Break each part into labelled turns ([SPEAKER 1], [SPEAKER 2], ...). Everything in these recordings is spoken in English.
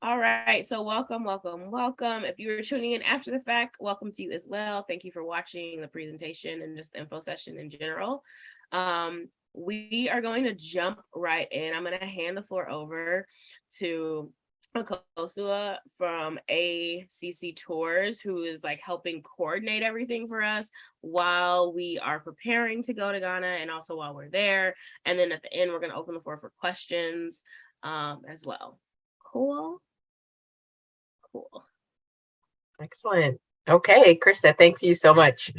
[SPEAKER 1] All right, so welcome. If you were tuning in after the fact, welcome to you as well. Thank you for watching the presentation and just the info session in general. We are going to jump right in. I'm going to hand the floor over to Akosua from ACC Tours, who is like helping coordinate everything for us while we are preparing to go to Ghana and also while we're there. And then at the end, we're going to open the floor for questions as well. Cool.
[SPEAKER 2] Excellent. Okay, Christa, thank you so much.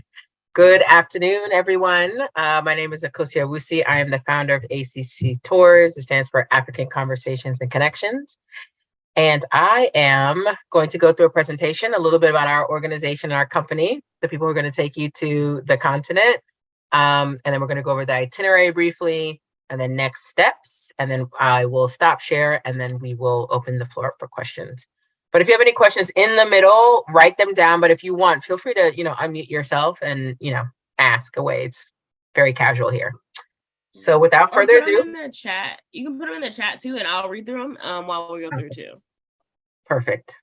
[SPEAKER 2] Good afternoon, everyone. My name is Akosua Wusi. I am the founder of ACC Tours. It stands for African Conversations and Connections. And I am going to go through a presentation, a little bit about our organization and our company, the people who are going to take you to the continent. And then we're going to go over the itinerary briefly, and then next steps. And then I will stop share, and then we will open the floor up for questions. But if you have any questions in the middle, write them down. But if you want, feel free to, unmute yourself and, ask away. It's very casual here. So without further ado,
[SPEAKER 1] in the chat. You can put them in the chat too, and I'll read through them while we go through too.
[SPEAKER 2] Perfect.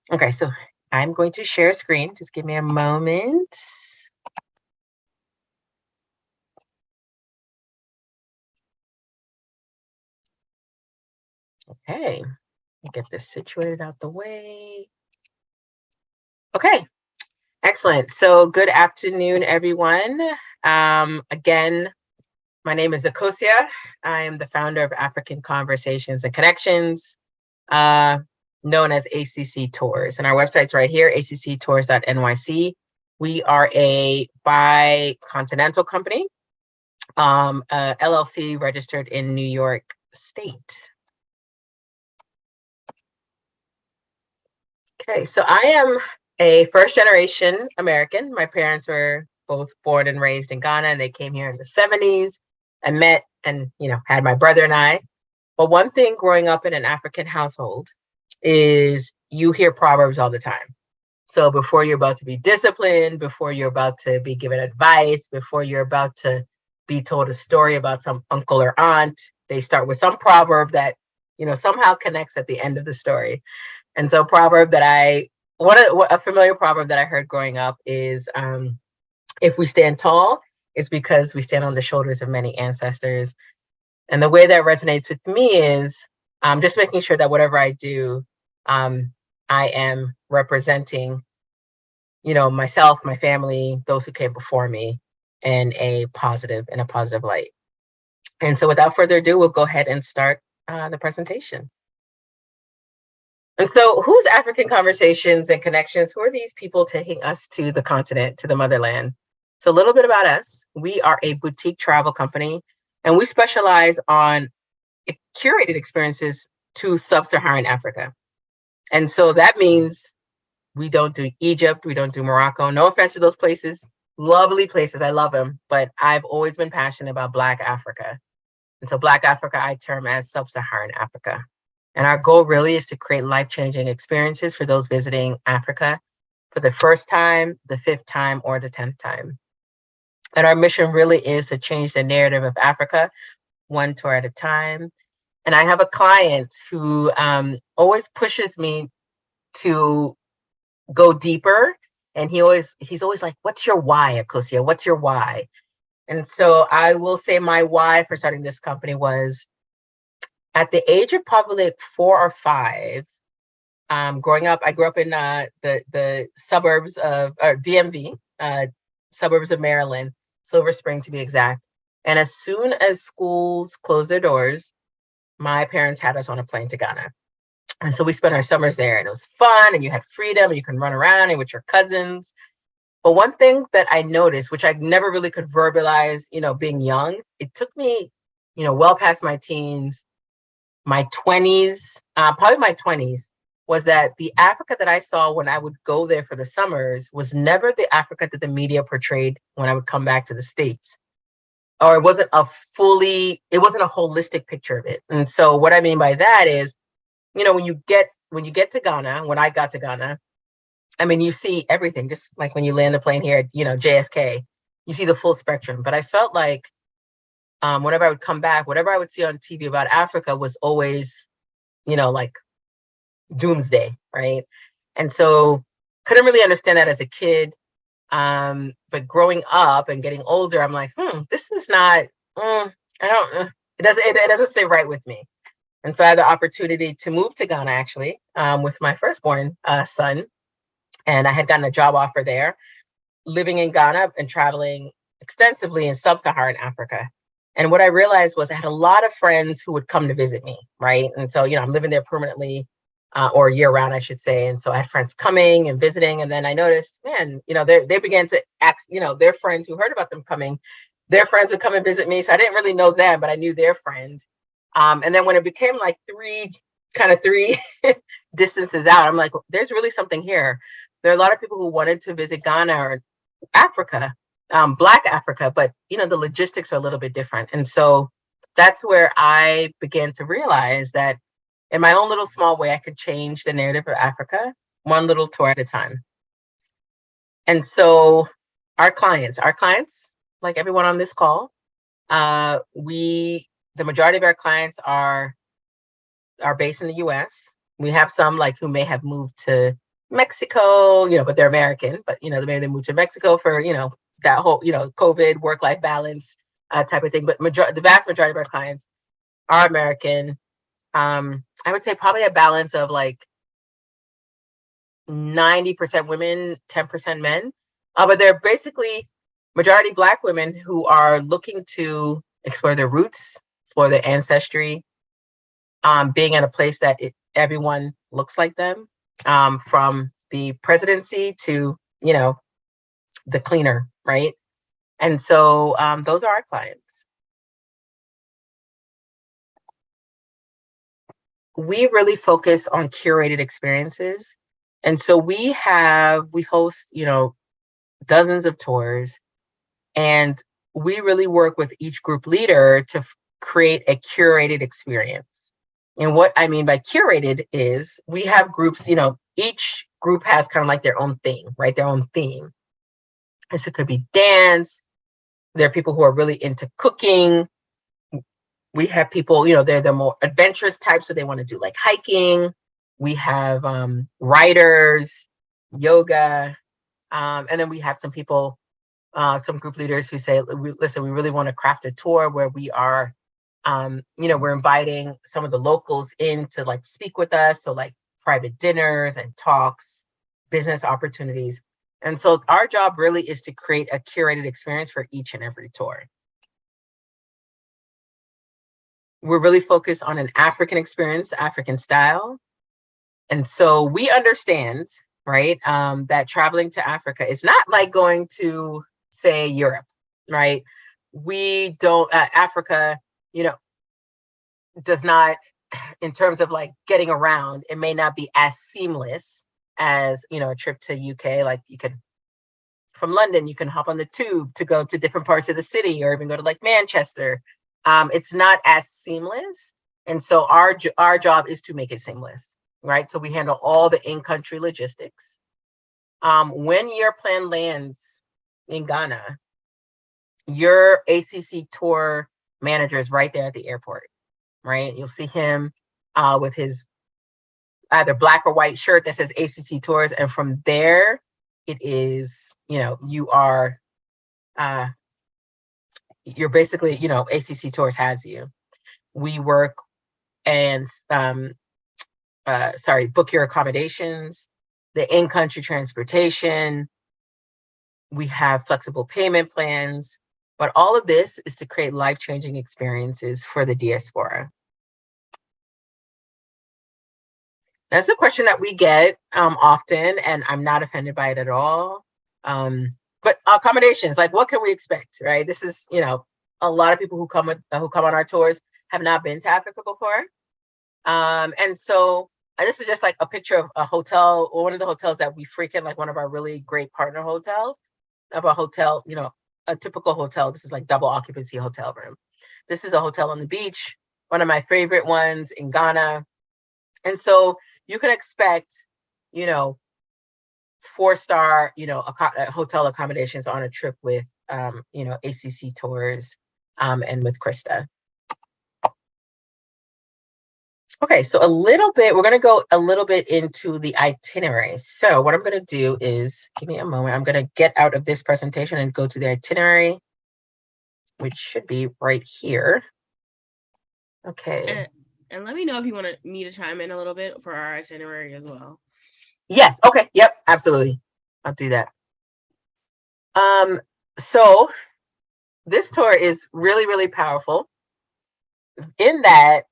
[SPEAKER 2] Okay, so I'm going to share screen. Just give me a moment. Okay, get this situated out the way. Okay, excellent. So good afternoon, everyone. Again, my name is Akosua. I am the founder of African Conversations and Connections, known as ACC Tours. And our website's right here, acctours.nyc. We are a bi-continental company, LLC registered in New York State. Okay, so I am a first-generation American. My parents were both born and raised in Ghana, and they came here in the 70s. I met and, had my brother and I. But one thing growing up in an African household is you hear proverbs all the time. So before you're about to be disciplined, before you're about to be given advice, before you're about to be told a story about some uncle or aunt, they start with some proverb that, somehow connects at the end of the story. And so a familiar proverb that I heard growing up is, if we stand tall, it's because we stand on the shoulders of many ancestors. And the way that resonates with me is just making sure that whatever I do, I am representing, myself, my family, those who came before me in a positive light. And so without further ado, we'll go ahead and start the presentation. And so who's African Conversations and Connections? Who are these people taking us to the continent, to the motherland? So a little bit about us. We are a boutique travel company, and we specialize on curated experiences to sub-Saharan Africa. And so that means we don't do Egypt, we don't do Morocco. No offense to those places, lovely places, I love them, but I've always been passionate about Black Africa. And so Black Africa, I term as sub-Saharan Africa. And our goal really is to create life-changing experiences for those visiting Africa for the first time, the 5th time, or the 10th time. And our mission really is to change the narrative of Africa, one tour at a time. And I have a client who always pushes me to go deeper. And he's always like, what's your why, Akosua? What's your why? And so I will say my why for starting this company was, at the age of probably 4 or 5, growing up, I grew up in the suburbs of DMV, suburbs of Maryland, Silver Spring to be exact. And as soon as schools closed their doors, my parents had us on a plane to Ghana. And so we spent our summers there, and it was fun, and you had freedom, and you can run around and with your cousins. But one thing that I noticed, which I never really could verbalize, being young, it took me, well past my teens, my 20s, probably my 20s, was that the Africa that I saw when I would go there for the summers was never the Africa that the media portrayed when I would come back to the States. Or it wasn't a holistic picture of it. And so what I mean by that is, when you get to Ghana, when I got to Ghana, I mean, you see everything, just like when you land the plane here at, JFK, you see the full spectrum. But I felt like whenever I would come back, whatever I would see on TV about Africa was always, like doomsday, right? And so couldn't really understand that as a kid. But growing up and getting older, I'm like, this is not, I don't, it doesn't sit right with me. And so I had the opportunity to move to Ghana actually, with my firstborn son. And I had gotten a job offer there, living in Ghana and traveling extensively in sub-Saharan Africa. And what I realized was I had a lot of friends who would come to visit me, right? And so, I'm living there permanently, or year round, I should say. And so I had friends coming and visiting. And then I noticed, man, they began to ask, their friends who heard about them coming, their friends would come and visit me. So I didn't really know them, but I knew their friend. And then when it became like three distances out, I'm like, there's really something here. There are a lot of people who wanted to visit Ghana or Africa, Black Africa, but the logistics are a little bit different. And so that's where I began to realize that in my own little small way, I could change the narrative of Africa one little tour at a time. And so our clients, like everyone on this call, the majority of our clients are based in the US. We have some like who may have moved to Mexico, but they're American, but maybe they moved to Mexico for, that whole, COVID work-life balance type of thing. But the vast majority of our clients are American. I would say probably a balance of like 90% women, 10% men. But they're basically majority Black women who are looking to explore their roots, explore their ancestry, being in a place that everyone looks like them, from the presidency to, the cleaner, right? And so those are our clients. We really focus on curated experiences. And so we host, dozens of tours, and we really work with each group leader to create a curated experience. And what I mean by curated is we have groups, each group has kind of like their own thing, right? Their own theme. And so it could be dance. There are people who are really into cooking. We have people, they're the more adventurous types, so they want to do like hiking. We have writers, yoga, and then we have some people, some group leaders who say, listen, we really want to craft a tour where we are, we're inviting some of the locals in to like speak with us. So like private dinners and talks, business opportunities. And so our job really is to create a curated experience for each and every tour. We're really focused on an African experience, African style. And so we understand, right, that traveling to Africa is not like going to, say, Europe, right? We don't, Africa, does not, in terms of like getting around, it may not be as seamless as, a trip to UK. Like you could, from London, you can hop on the tube to go to different parts of the city, or even go to like Manchester. It's not as seamless. And so our job is to make it seamless, right? So we handle all the in-country logistics. When your plan lands in Ghana, your ACC tour manager is right there at the airport, right? You'll see him with his either black or white shirt that says ACC Tours. And from there, it is, you are, you're basically, ACC Tours has you. We work and, book your accommodations, the in-country transportation. We have flexible payment plans, but all of this is to create life-changing experiences for the diaspora. That's a question that we get often, and I'm not offended by it at all. But accommodations, like what can we expect, right? This is, a lot of people who come on our tours have not been to Africa before. And so this is just like a picture of a hotel, or one of the hotels that we frequent, like one of our really great partner hotels, of a hotel, a typical hotel. This is like double occupancy hotel room. This is a hotel on the beach, one of my favorite ones in Ghana. And so you can expect, 4-star, hotel accommodations on a trip with, ACC Tours, and with Christa. Okay, so we're going to go a little bit into the itinerary. So what I'm going to do is, give me a moment. I'm going to get out of this presentation and go to the itinerary, which should be right here. Okay.
[SPEAKER 1] And let me know if you want me to chime in a little bit for our itinerary as well.
[SPEAKER 2] Yes. Okay. Yep. Absolutely. I'll do that. So this tour is really, really powerful in that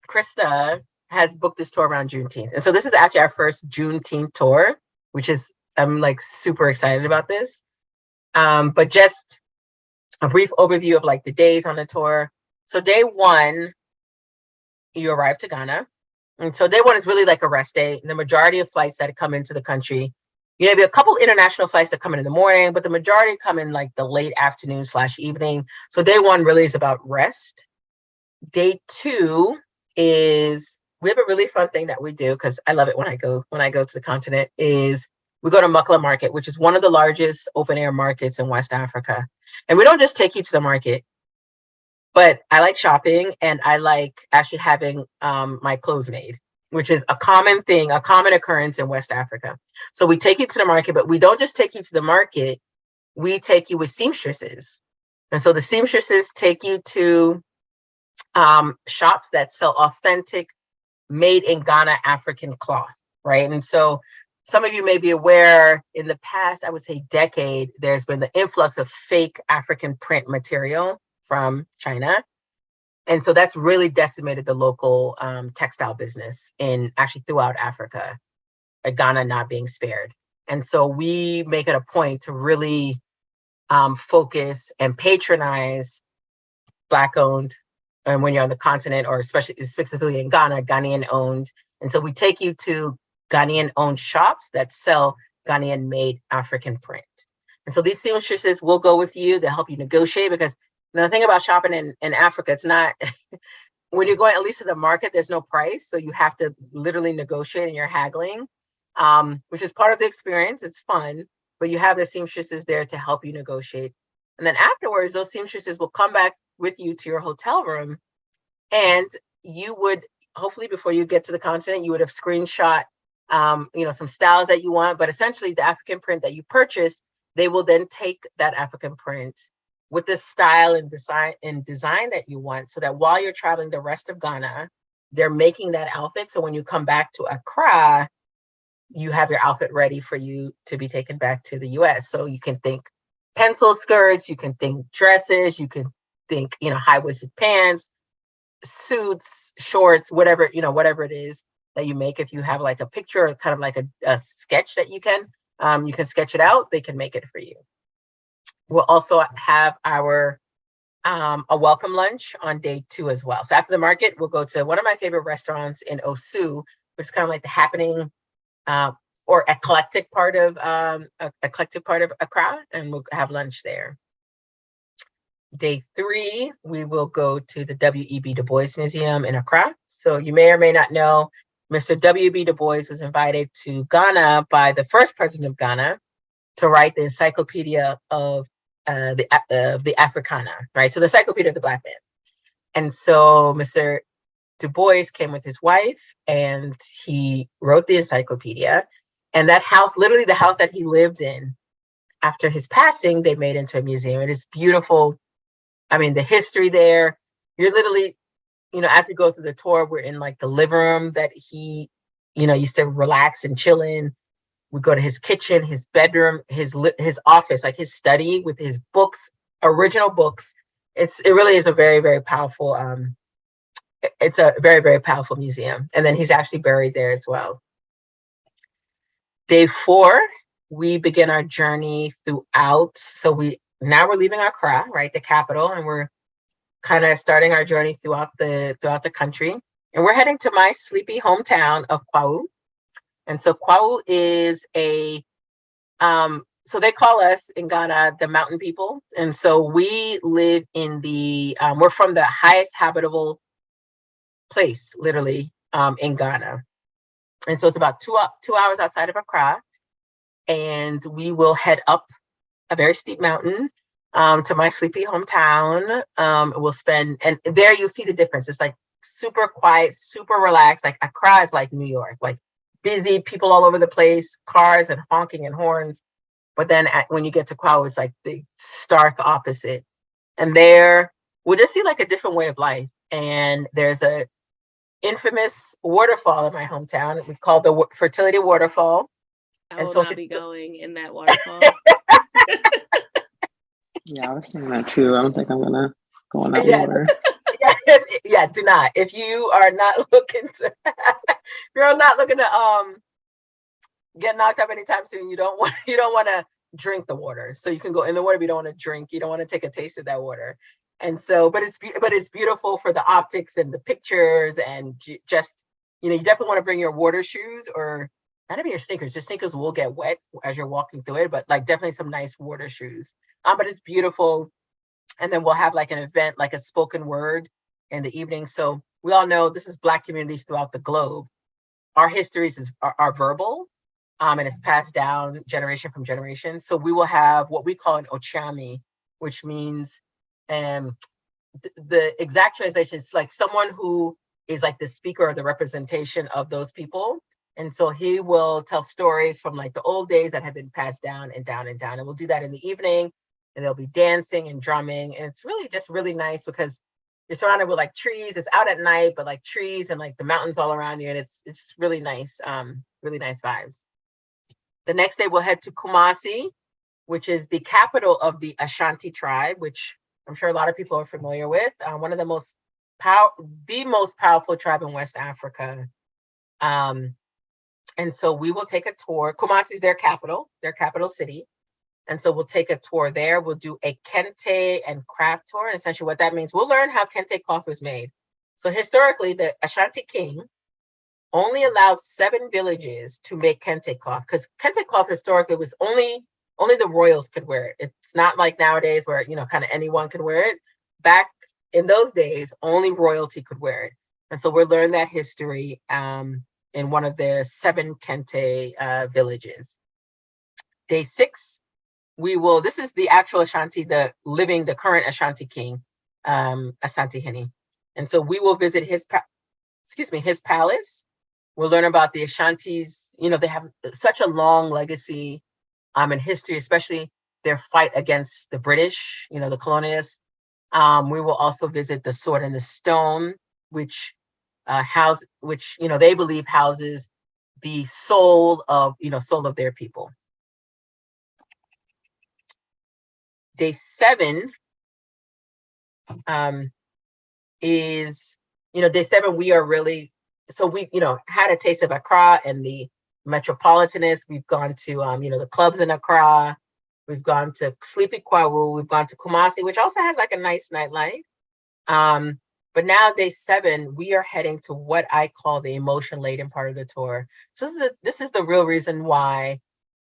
[SPEAKER 2] Christa has booked this tour around Juneteenth. And so this is actually our first Juneteenth tour, which is, I'm like super excited about this. But just a brief overview of like the days on the tour. So day one, you arrive to Ghana. And so day one is really like a rest day. The majority of flights that come into the country, you know, be a couple international flights that come in the morning, but the majority come in like the late afternoon / evening. So day one really is about rest. Day two is, we have a really fun thing that we do, because I love it when I go to the continent, is we go to Mukla Market, which is one of the largest open air markets in West Africa. And we don't just take you to the market, but I like shopping and I like actually having my clothes made, which is a common thing, a common occurrence in West Africa. So we take you to the market, but we don't just take you to the market, we take you with seamstresses. And so the seamstresses take you to shops that sell authentic, made in Ghana African cloth, right? And so some of you may be aware, in the past, I would say decade, there's been the influx of fake African print material from China. And so that's really decimated the local textile business in actually throughout Africa, Ghana not being spared. And so we make it a point to really focus and patronize Black owned, and when you're on the continent, or specifically in Ghana, Ghanaian owned. And so we take you to Ghanaian owned shops that sell Ghanaian made African print. And so these seamstresses will go with you. They'll help you negotiate, because the thing about shopping in Africa, it's not, when you're going at least to the market, there's no price. So you have to literally negotiate and you're haggling, which is part of the experience. It's fun, but you have the seamstresses there to help you negotiate. And then afterwards, those seamstresses will come back with you to your hotel room, and you would, hopefully before you get to the continent, you would have screenshot some styles that you want, but essentially the African print that you purchased, they will then take that African print with the style and design that you want, so that while you're traveling the rest of Ghana, they're making that outfit. So when you come back to Accra, you have your outfit ready for you to be taken back to the US. So you can think pencil skirts, you can think dresses, you can think, high-waisted pants, suits, shorts, whatever it is that you make. If you have like a picture, kind of like a sketch that you can sketch it out, they can make it for you. We'll also have our a welcome lunch on day two as well. So after the market, we'll go to one of my favorite restaurants in Osu, which is kind of like the happening or eclectic part of Accra, and we'll have lunch there. Day three, we will go to the W.E.B. Du Bois Museum in Accra. So you may or may not know, Mr. W.B. Du Bois was invited to Ghana by the first president of Ghana to write the Encyclopedia of the Africana, right? So the Encyclopedia of the Black man. And so Mr. Du Bois came with his wife and he wrote the encyclopedia. And that house, literally the house that he lived in, after his passing, they made into a museum. It is beautiful. I mean, the history there, you're literally, as we go through the tour, we're in like the living room that he, used to relax and chill in. We go to his kitchen, his bedroom, his office, like his study with his books, original books. It really is a very, very powerful, it's a very, very powerful museum. And then he's actually buried there as well. Day four, we begin our journey throughout. So we're leaving Accra, right, the capital, and we're kind of starting our journey throughout the country. And we're heading to my sleepy hometown of Kwawu. And so Kwawu is so they call us in Ghana the mountain people. And so we live in we're from the highest habitable place, literally, in Ghana. And so it's about 2 hours outside of Accra. And we will head up a very steep mountain to my sleepy hometown. We'll spend, and there you'll see the difference. It's like super quiet, super relaxed. Like Accra is like New York, like busy, people all over the place, cars and honking and horns. But then when you get to Kuala, it's like the stark opposite. And there we'll just see like a different way of life. And there's a infamous waterfall in my hometown. We call the Fertility Waterfall.
[SPEAKER 1] I
[SPEAKER 2] And
[SPEAKER 1] will
[SPEAKER 2] so
[SPEAKER 1] not be going in that waterfall.
[SPEAKER 3] Yeah, I was thinking that too. I don't think I'm gonna go in that
[SPEAKER 2] yes,
[SPEAKER 3] water.
[SPEAKER 2] yeah, do not. If you are not looking to, you're not looking to get knocked up anytime soon. You don't want to drink the water. So you can go in the water, but you don't want to drink. You don't want to take a taste of that water. And so, but it's beautiful for the optics and the pictures, and just you definitely want to bring your water shoes, or not even your sneakers. Your sneakers will get wet as you're walking through it, but like definitely some nice water shoes. But it's beautiful. And then we'll have like an event, like a spoken word in the evening. So we all know this is Black communities throughout the globe. Our histories are verbal, and it's passed down generation from generation. So we will have what we call an ochami, which means the exact translation is like someone who is like the speaker or the representation of those people. And so he will tell stories from like the old days that have been passed down and down and down. And we'll do that in the evening, and there'll be dancing and drumming. And it's really just really nice because you're surrounded with like trees. It's out at night, but like trees and like the mountains all around you. And it's really nice, really nice vibes. The next day we'll head to Kumasi, which is the capital of the Ashanti tribe, which I'm sure a lot of people are familiar with. One of the most powerful tribe in West Africa. And so we will take a tour. Kumasi is their capital city. And so we'll take a tour there. We'll do a kente and craft tour. And essentially what that means, we'll learn how kente cloth was made. So historically, the Ashanti king only allowed 7 villages to make kente cloth, because kente cloth historically was only the royals could wear it. It's not like nowadays where, kind of anyone could wear it. Back in those days, only royalty could wear it. And so we'll learn that history in one of the 7 kente villages. Day 6, this is the actual Ashanti, the current Ashanti king, Asante Hene. And so we will visit his palace. We'll learn about the Ashantis. They have such a long legacy in history, especially their fight against the British, the colonialists. We will also visit the Sword and the Stone, which they believe houses the soul of their people. Day 7 is, day 7, we are really, so we, had a taste of Accra and the metropolitanness. We've gone to, the clubs in Accra. We've gone to Sleepy Kwawu. We've gone to Kumasi, which also has like a nice nightlife. But now day 7, we are heading to what I call the emotion-laden part of the tour. So this is the real reason why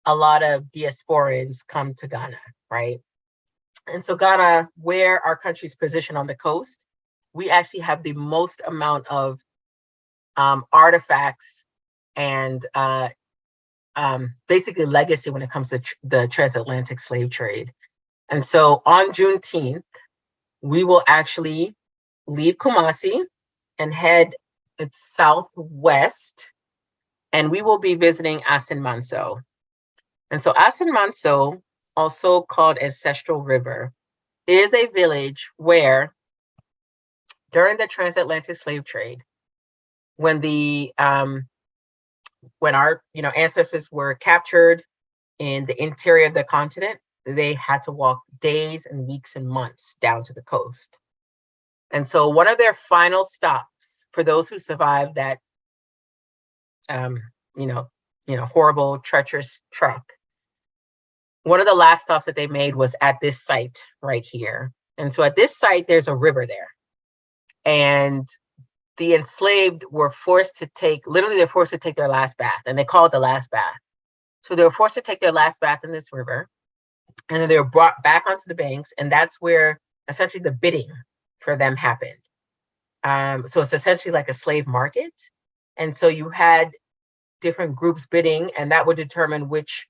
[SPEAKER 2] a lot of diasporans come to Ghana, right? And so Ghana, where our country's positioned on the coast, we actually have the most amount of artifacts and basically legacy when it comes to the transatlantic slave trade. And so on Juneteenth, we will actually leave Kumasi and head southwest, and we will be visiting Asin Manso. And so Asin Manso, also called Ancestral River, is a village where during the transatlantic slave trade, when our ancestors were captured in the interior of the continent, they had to walk days and weeks and months down to the coast. And so one of their final stops for those who survived that horrible, treacherous trek, one of the last stops that they made was at this site right here. And so at this site, there's a river there. And the enslaved were forced to take their last bath, and they call it the last bath. So they were forced to take their last bath in this river, and then they were brought back onto the banks, and that's where essentially the bidding for them happened. So it's essentially like a slave market. And so you had different groups bidding, and that would determine which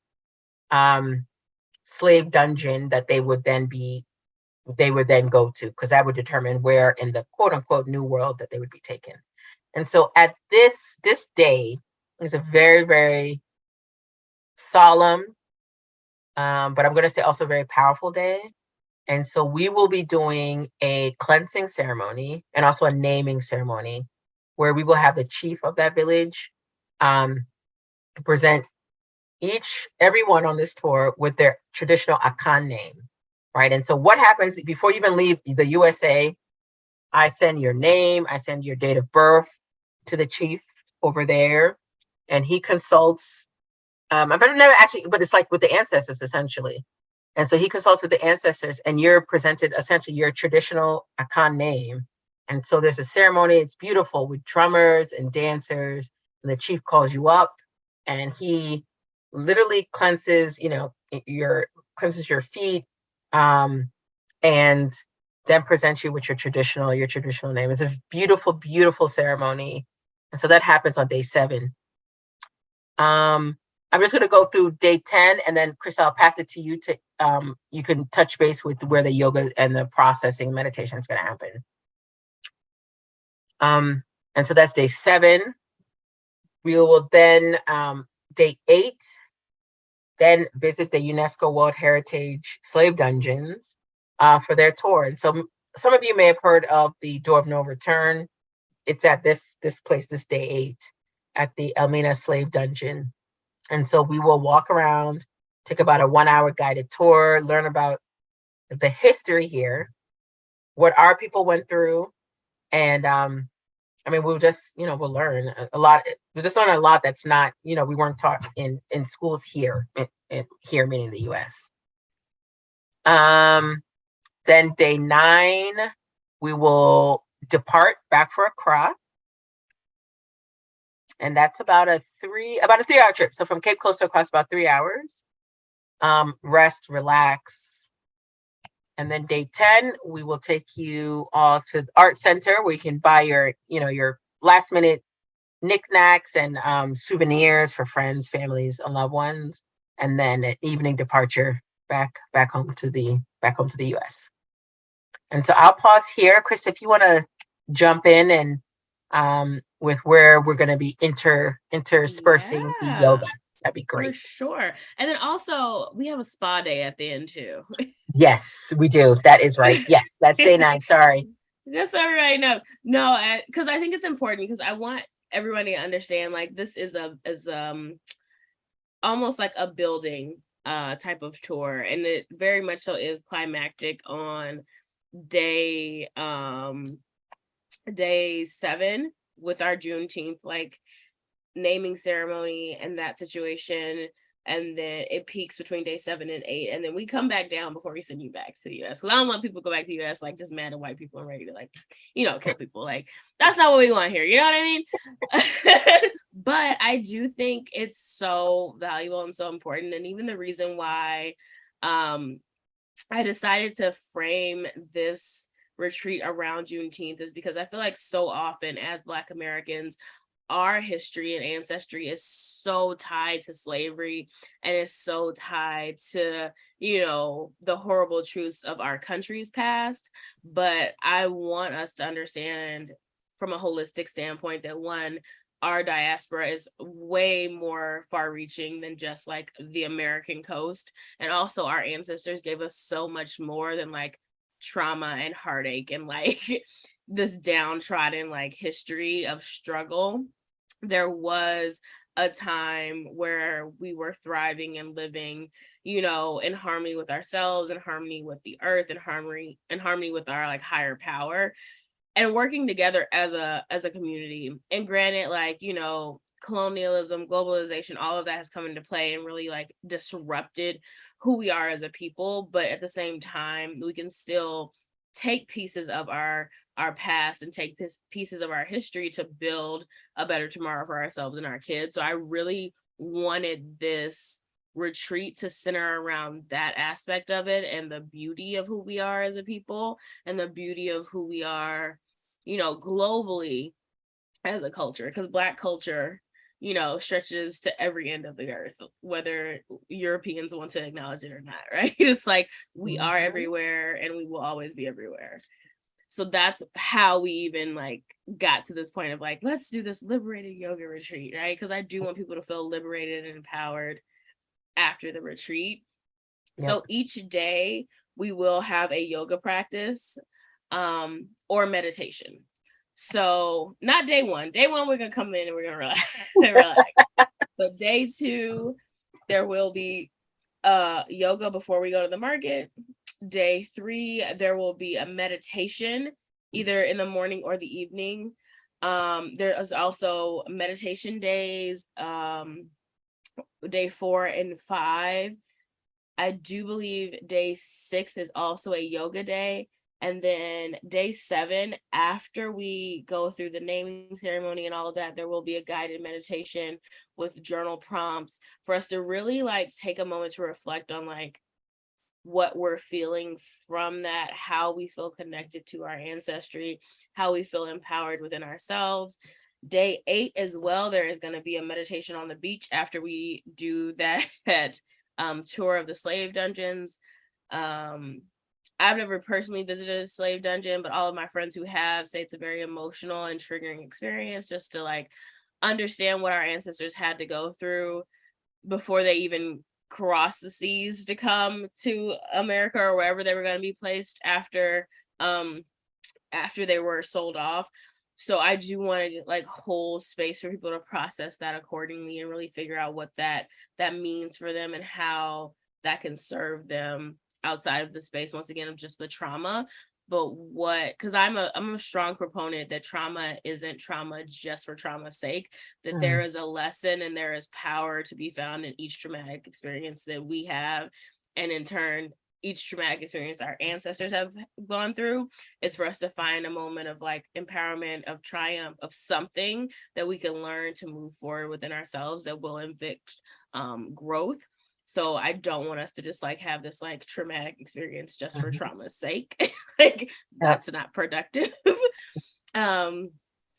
[SPEAKER 2] slave dungeon that they would then be they would then go to, because that would determine where in the quote unquote new world that they would be taken. And so at this day is a very, very solemn, but I'm going to say also very powerful day. And so we will be doing a cleansing ceremony and also a naming ceremony where we will have the chief of that village present everyone on this tour with their traditional Akan name, right? And so what happens before you even leave the USA, I send your name, I send your date of birth to the chief over there, and he consults. I've never actually, but it's like with the ancestors essentially. And so he consults with the ancestors, and you're presented essentially your traditional Akan name. And so there's a ceremony. It's beautiful with drummers and dancers. And the chief calls you up, and he literally cleanses, cleanses your feet, and then presents you with your traditional name. It's a beautiful, beautiful ceremony. And so that happens on day 7. I'm just going to go through day 10, and then Christa, I'll pass it to you to you can touch base with where the yoga and the processing meditation is going to happen. And so that's day 7. We will then day 8, then visit the UNESCO World Heritage Slave Dungeons for their tour. And so some of you may have heard of the Door of No Return. It's at this place, this day 8, at the Elmina Slave Dungeon. And so we will walk around, take about a 1-hour guided tour, learn about the history here, what our people went through. And we'll just, we'll learn a lot. We'll just learn a lot that's not, we weren't taught in schools here, here meaning the US. Then day 9, we will depart back for Accra. And that's about a 3-hour trip. So from Cape Coast to Accra, about 3 hours. Rest, relax. And then day 10, we will take you all to the art center where you can buy your last minute knickknacks and souvenirs for friends, families, and loved ones. And then an evening departure back home to the US. And so I'll pause here. Christa, if you want to jump in and with where we're going to be interspersing the yoga, that'd be great.
[SPEAKER 1] For sure. And then also we have a spa day at the end too.
[SPEAKER 2] Yes, we do. That is right. Yes, that's day 9. Sorry.
[SPEAKER 1] Just so everybody knows. No, because I think it's important, because I want everybody to understand, like, this is almost like a building type of tour, and it very much so is climactic on day 7 with our Juneteenth naming ceremony and that situation, and then it peaks between day 7 and 8, and then we come back down before we send you back to the US, because I don't want people to go back to the US just mad at white people and ready to kill people. That's not what we want here, you know what I mean? But I do think it's so valuable and so important, and even the reason why I decided to frame this retreat around Juneteenth is because I feel like so often as Black Americans, our history and ancestry is so tied to slavery, and is so tied to, the horrible truths of our country's past. But I want us to understand from a holistic standpoint that, one, our diaspora is way more far-reaching than just the American coast. And also our ancestors gave us so much more than trauma and heartache and this downtrodden history of struggle. There was a time where we were thriving and living, in harmony with ourselves, in harmony with the earth, in harmony with our higher power, and working together as a community. And granted, colonialism, globalization, all of that has come into play and really disrupted who we are as a people. But at the same time, we can still take pieces of our past and take pieces of our history to build a better tomorrow for ourselves and our kids. So I really wanted this retreat to center around that aspect of it, and the beauty of who we are as a people, and the beauty of who we are, globally as a culture, because Black culture stretches to every end of the earth, whether Europeans want to acknowledge it or not, right? It's like we are everywhere and we will always be everywhere. So that's how we even like got to this point of like, let's do this liberated yoga retreat, right? Because I do want people to feel liberated and empowered after the retreat. Yep. So each day we will have a yoga practice or meditation. So not day one. Day one, we're going to come in and we're going to relax. But day two, there will be yoga before we go to the market. Day three, there will be a meditation either in the morning or the evening. There is also meditation days, day 4 and 5. I do believe day 6 is also a yoga day. And then day 7, after we go through the naming ceremony and all of that, there will be a guided meditation with journal prompts for us to really like take a moment to reflect on like what we're feeling from that, how we feel connected to our ancestry, how we feel empowered within ourselves. Day 8 as well, there is going to be a meditation on the beach after we do that tour of the slave dungeons. I've never personally visited a slave dungeon, but all of my friends who have say it's a very emotional and triggering experience just to like understand what our ancestors had to go through before they even crossed the seas to come to America or wherever they were going to be placed after they were sold off. So I do want to like hold space for people to process that accordingly and really figure out what that means for them and how that can serve them outside of the space, once again, of just the trauma. But because I'm a strong proponent that trauma isn't trauma just for trauma's sake, that there is a lesson and there is power to be found in each traumatic experience that we have. And in turn, each traumatic experience our ancestors have gone through, it's for us to find a moment of like empowerment, of triumph, of something that we can learn to move forward within ourselves that will evict growth. So I don't want us to just like have this like traumatic experience just for trauma's sake. Like that's not productive. And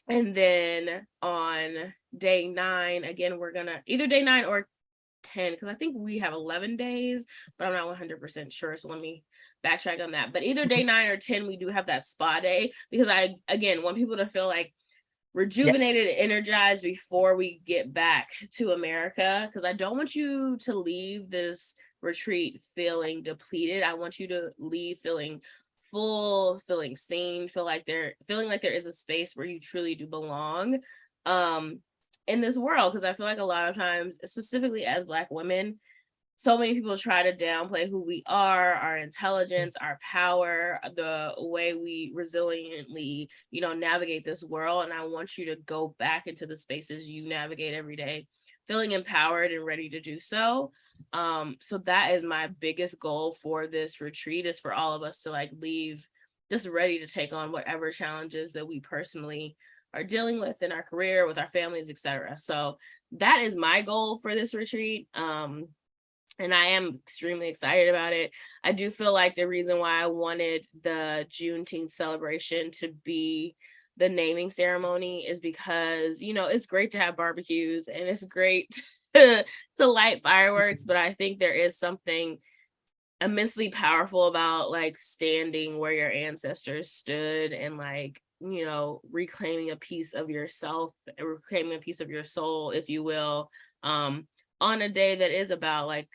[SPEAKER 1] then on day 9, again, we're gonna either day 9 or 10, because I think we have 11 days, but I'm not 100% sure. So let me backtrack on that. But either day 9 or 10, we do have that spa day, because I, again, want people to feel like rejuvenated and energized before we get back to America, because I don't want you to leave this retreat feeling depleted. I want you to leave feeling full, feeling seen, feeling like there is a space where you truly do belong in this world. Because I feel like a lot of times, specifically as Black women, so many people try to downplay who we are, our intelligence, our power, the way we resiliently, navigate this world. And I want you to go back into the spaces you navigate every day, feeling empowered and ready to do so. So that is my biggest goal for this retreat, is for all of us to like leave just ready to take on whatever challenges that we personally are dealing with in our career, with our families, etc. So that is my goal for this retreat. And I am extremely excited about it. I do feel like the reason why I wanted the Juneteenth celebration to be the naming ceremony is because, it's great to have barbecues and it's great to light fireworks, but I think there is something immensely powerful about like standing where your ancestors stood and like, reclaiming a piece of yourself, reclaiming a piece of your soul, if you will, on a day that is about like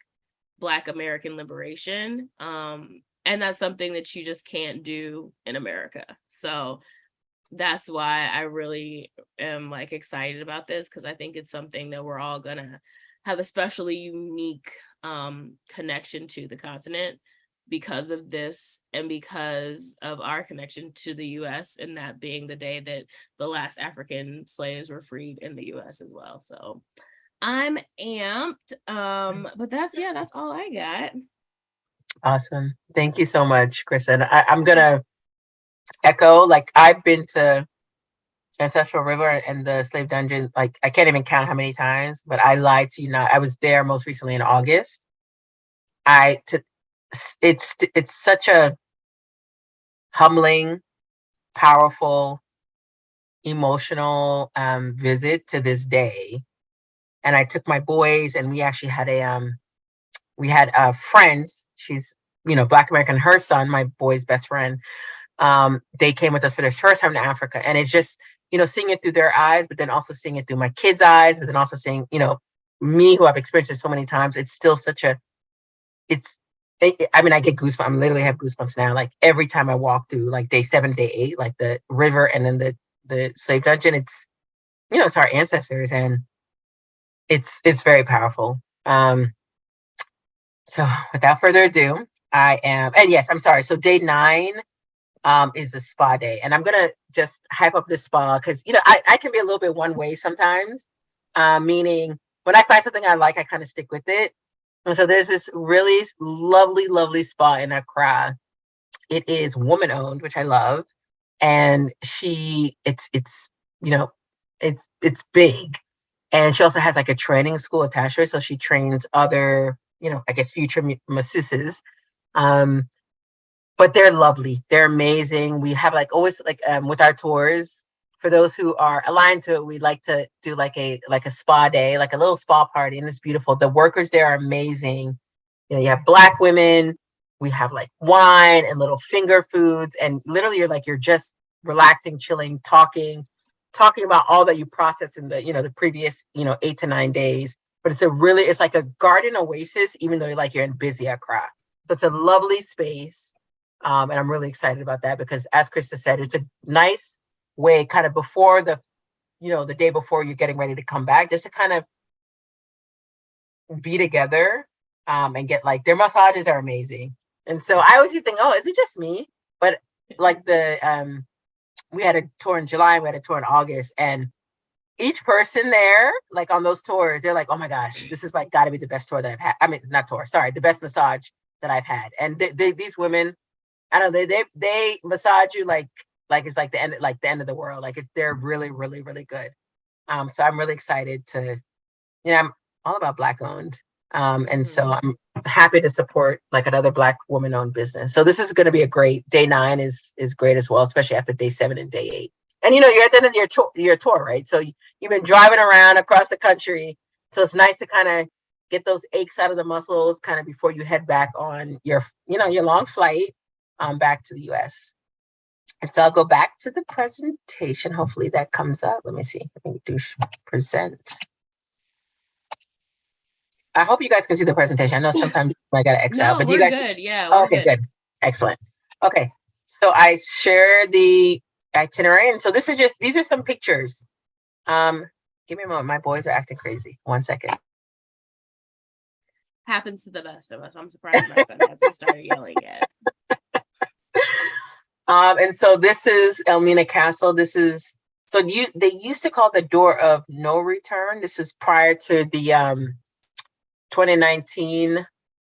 [SPEAKER 1] Black American liberation. And that's something that you just can't do in America. So that's why I really am like excited about this, because I think it's something that we're all gonna have a especially unique connection to the continent because of this, and because of our connection to the US, and that being the day that the last African slaves were freed in the US as well. So I'm amped. But that's all I got.
[SPEAKER 2] Awesome. Thank you so much, Christa. And I'm gonna echo, like I've been to Ancestral River and the slave dungeon, like I can't even count how many times, but I lied to you not. I was there most recently in August. It's such a humbling, powerful, emotional visit to this day. and I took my boys, and we actually had a friend. She's, Black American. Her son, my boy's best friend. They came with us for their first time to Africa, and it's just, seeing it through their eyes, but then also seeing it through my kids' eyes, but then also seeing, me, who I've experienced it so many times. It's still I get goosebumps. I literally have goosebumps now. Like every time I walk through like day 7, day 8, like the river and then the slave dungeon, it's our ancestors, and it's very powerful. So without further ado, and yes, I'm sorry. So day 9 is the spa day, and I'm gonna just hype up the spa because I can be a little bit one way sometimes, meaning when I find something I like, I kind of stick with it. And so there's this really lovely, lovely spa in Accra. It is woman owned, which I love, and it's big, and she also has like a training school attached to her, so she trains other I guess future masseuses. But they're lovely. They're amazing. We have like always like with our tours, for those who are aligned to it, we like to do like a spa day, like a little spa party, and it's beautiful. The workers there are amazing. You have Black women. We have like wine and little finger foods, and literally you're just relaxing, chilling, talking about all that you processed in the previous 8 to 9 days. But it's like a garden oasis, even though you're in busy Accra. So it's a lovely space. And I'm really excited about that because, as Christa said, it's a nice way kind of before the day before you're getting ready to come back, just to kind of be together and get their massages are amazing. And so I always think, oh, is it just me? But like we had a tour in July, we had a tour in August, and each person there, like on those tours, they're like, oh my gosh, this is like got to be the best tour that I've had. I mean, not tour, sorry, the best massage that I've had. And these women, I don't know, they massage you like it's like the end of the world. They're really, really, really good. So I'm really excited to, I'm all about Black owned. And so I'm happy to support like another Black woman owned business. So this is going to be a great day 9 is great as well, especially after day 7 and day 8. And you're at the end of your tour, right? So you've been driving around across the country. So it's nice to kind of get those aches out of the muscles kind of before you head back on your long flight back to the US. And so I'll go back to the presentation. Hopefully that comes up. Let me see. I think do present. I hope you guys can see the presentation. I know sometimes I got to X out, but
[SPEAKER 1] we're
[SPEAKER 2] you guys
[SPEAKER 1] good. Yeah.
[SPEAKER 2] Okay, good. Excellent. Okay. So I share the itinerary. And so these are some pictures. Give me a moment. My boys are acting crazy. 1 second.
[SPEAKER 1] Happens to the best of us. I'm surprised my son hasn't started yelling yet.
[SPEAKER 2] And so this is Elmina Castle. They used to call the door of no return. This is prior to the 2019,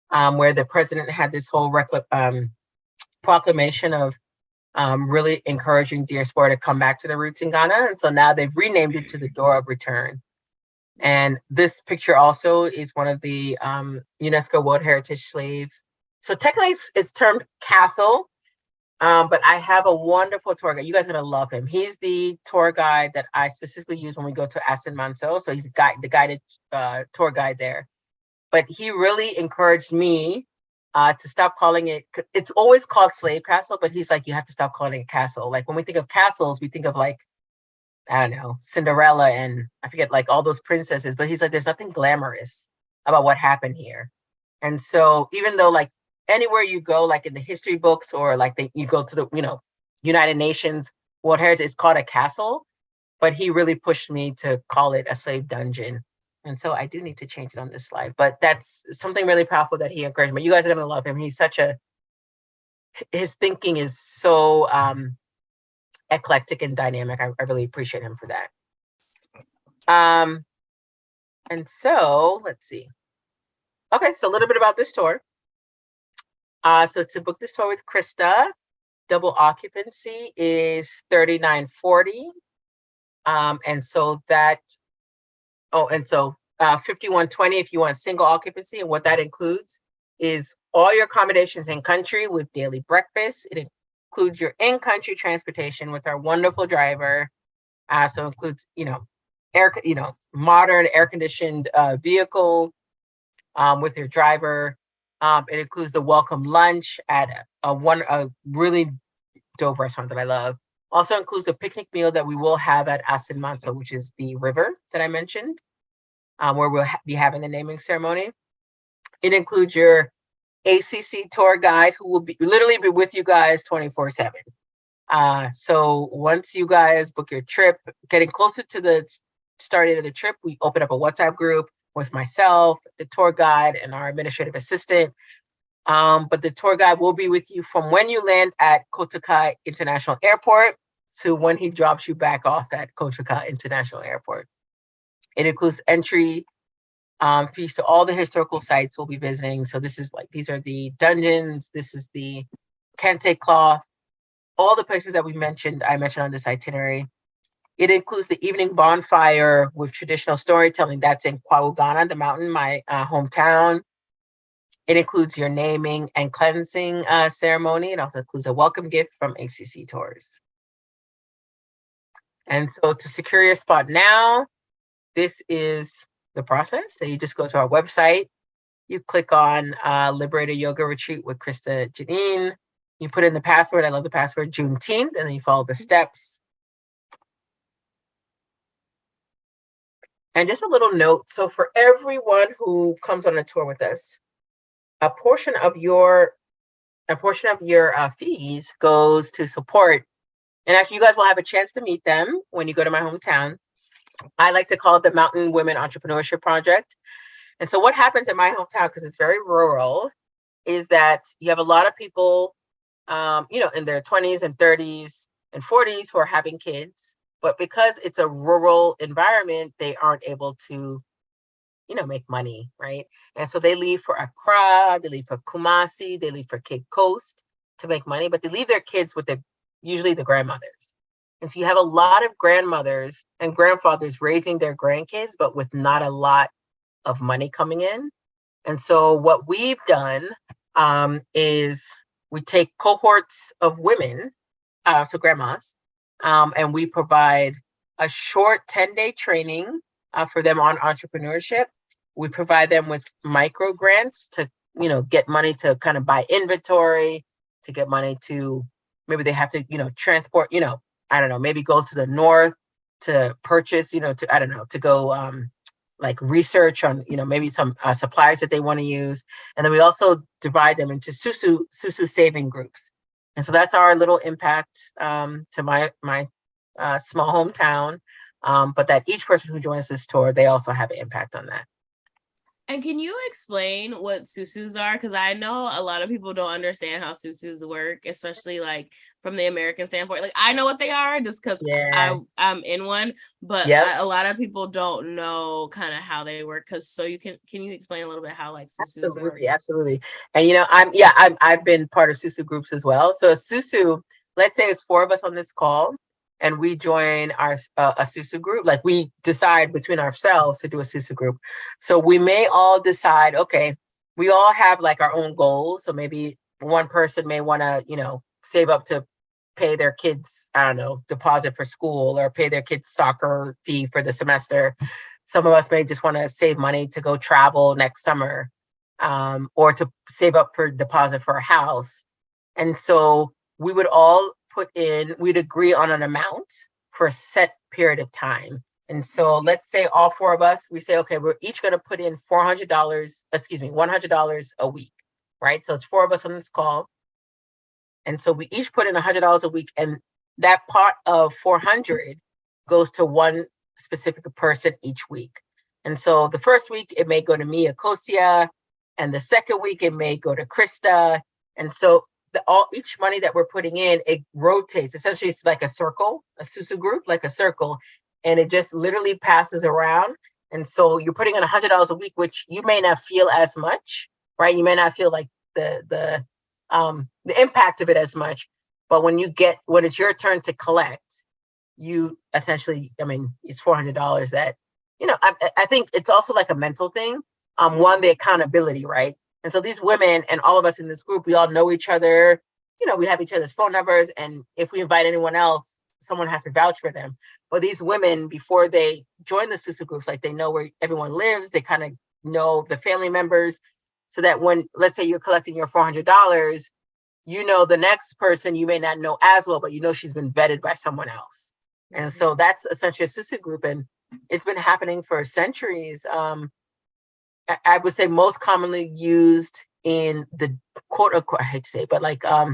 [SPEAKER 2] where the president had this whole proclamation of really encouraging diaspora to come back to their roots in Ghana. And so now they've renamed it to the door of return. And this picture also is one of the UNESCO World Heritage Slave. So technically it's termed castle. But I have a wonderful tour guide. You guys are gonna love him. He's the tour guide that I specifically use when we go to Asin Manso. So he's the guided tour guide there. But he really encouraged me to stop calling it. It's always called Slave Castle, but he's like, you have to stop calling it castle. Like when we think of castles, we think of like, I don't know, Cinderella and I forget like all those princesses. But he's like, there's nothing glamorous about what happened here. And so even though like anywhere you go, like in the history books or like you go to the, United Nations World Heritage, it's called a castle, but he really pushed me to call it a slave dungeon. And so I do need to change it on this slide, but that's something really powerful that he encouraged me. You guys are going to love him. He's his thinking is so eclectic and dynamic. I really appreciate him for that. And so let's see. Okay, so a little bit about this tour. So to book this tour with Christa, double occupancy is $39.40. And so $51.20 if you want single occupancy. And what that includes is all your accommodations in country with daily breakfast. It includes your in-country transportation with our wonderful driver. So it includes, modern air-conditioned vehicle with your driver. It includes the welcome lunch at a really dope restaurant that I love. Also includes the picnic meal that we will have at Asin Manso, which is the river that I mentioned, where we'll be having the naming ceremony. It includes your ACC tour guide who will literally be with you guys 24/7. So once you guys book your trip, getting closer to the start date of the trip, we open up a WhatsApp group with myself, the tour guide, and our administrative assistant. But the tour guide will be with you from when you land at Kotoka International Airport to when he drops you back off at Kotoka International Airport. It includes entry fees to all the historical sites we'll be visiting. So these are the dungeons, this is the kente cloth, all the places that I mentioned on this itinerary. It includes the evening bonfire with traditional storytelling. That's in Kwaugana, the mountain, my hometown. It includes your naming and cleansing ceremony. It also includes a welcome gift from ACC Tours. And so to secure your spot now, this is the process. So you just go to our website, you click on Liberated Yoga Retreat with Christa, Janine. You put in the password, I love the password, Juneteenth, and then you follow the steps. And just a little note, so for everyone who comes on a tour with us, a portion of your fees goes to support. And actually, you guys will have a chance to meet them when you go to my hometown. I like to call it the Mountain Women Entrepreneurship Project. And so what happens in my hometown, because it's very rural, is that you have a lot of people, in their 20s and 30s and 40s who are having kids. But because it's a rural environment, they aren't able to, make money, right? And so they leave for Accra, they leave for Kumasi, they leave for Cape Coast to make money, but they leave their kids with usually the grandmothers. And so you have a lot of grandmothers and grandfathers raising their grandkids, but with not a lot of money coming in. And so what we've done is we take cohorts of women, so grandmas, and we provide a short 10-day training for them on entrepreneurship. We provide them with micro grants to, get money to kind of buy inventory, to get money to, maybe they have to, transport, maybe go to the north to purchase, to go like research on, maybe some suppliers that they want to use. And then we also divide them into susu saving groups. And so that's our little impact to my small hometown. But that each person who joins this tour, they also have an impact on that.
[SPEAKER 1] And can you explain what susus are? Because I know a lot of people don't understand how susus work, especially like from the American standpoint. Like I know what they are just because I'm in one, but a lot of people don't know kind of how they work. So can you explain a little bit how like susus work?
[SPEAKER 2] Absolutely. And I've been part of susu groups as well. So a susu, let's say it's 4 of us on this call, and we join a susu group. Like we decide between ourselves to do a susu group. So we may all decide, okay, we all have like our own goals. So maybe one person may want to, save up to pay their kids, deposit for school or pay their kids' soccer fee for the semester. Some of us may just want to save money to go travel next summer, or to save up for deposit for a house. And so we would all we'd agree on an amount for a set period of time. And so let's say all 4 of us, we say, okay, we're each going to put in $100 a week, right? So it's 4 of us on this call. And so we each put in $100 a week, and that pot of 400 goes to one specific person each week. And so the first week it may go to me, Akosia, and the second week it may go to Christa. And so each money that we're putting in, it rotates. Essentially, it's like a circle, a susu group, like a circle, and it just literally passes around. And so you're putting in $100 a week, which you may not feel as much, right? You may not feel like the impact of it as much, but when it's your turn to collect, you essentially, it's $400 that, I think it's also like a mental thing. One, the accountability, right? And so these women and all of us in this group, we all know each other, we have each other's phone numbers. And if we invite anyone else, someone has to vouch for them. But these women, before they join the SUSU groups, like they know where everyone lives, they kind of know the family members, so that when, let's say you're collecting your $400, you know the next person you may not know as well, but you know she's been vetted by someone else. And so that's essentially a SUSU group, and it's been happening for centuries. I would say most commonly used in the quote unquote, I hate to say, but like I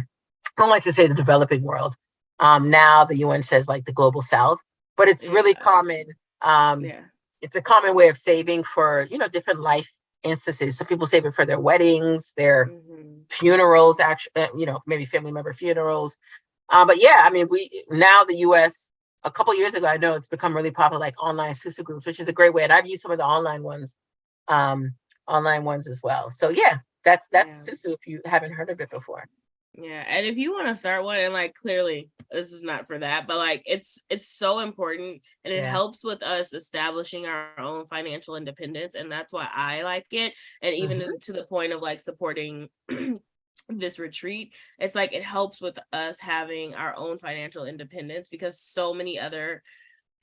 [SPEAKER 2] don't like to say the developing world. Now the UN says like the global South, but it's really common. It's a common way of saving for, you know, different life instances. Some people save it for their weddings, their funerals, actually, you know, maybe family member funerals. But yeah, I mean, now the US, a couple of years ago, I know it's become really popular, like online SUSU groups, which is a great way. And I've used some of the online ones as well. So yeah, that's SUSU if you haven't heard of it before.
[SPEAKER 1] Yeah, and if you want to start one, and like clearly this is not for that, but like it's so important, and it helps with us establishing our own financial independence, and that's why I like it. And even to the point of like supporting this retreat, it's like it helps with us having our own financial independence, because so many other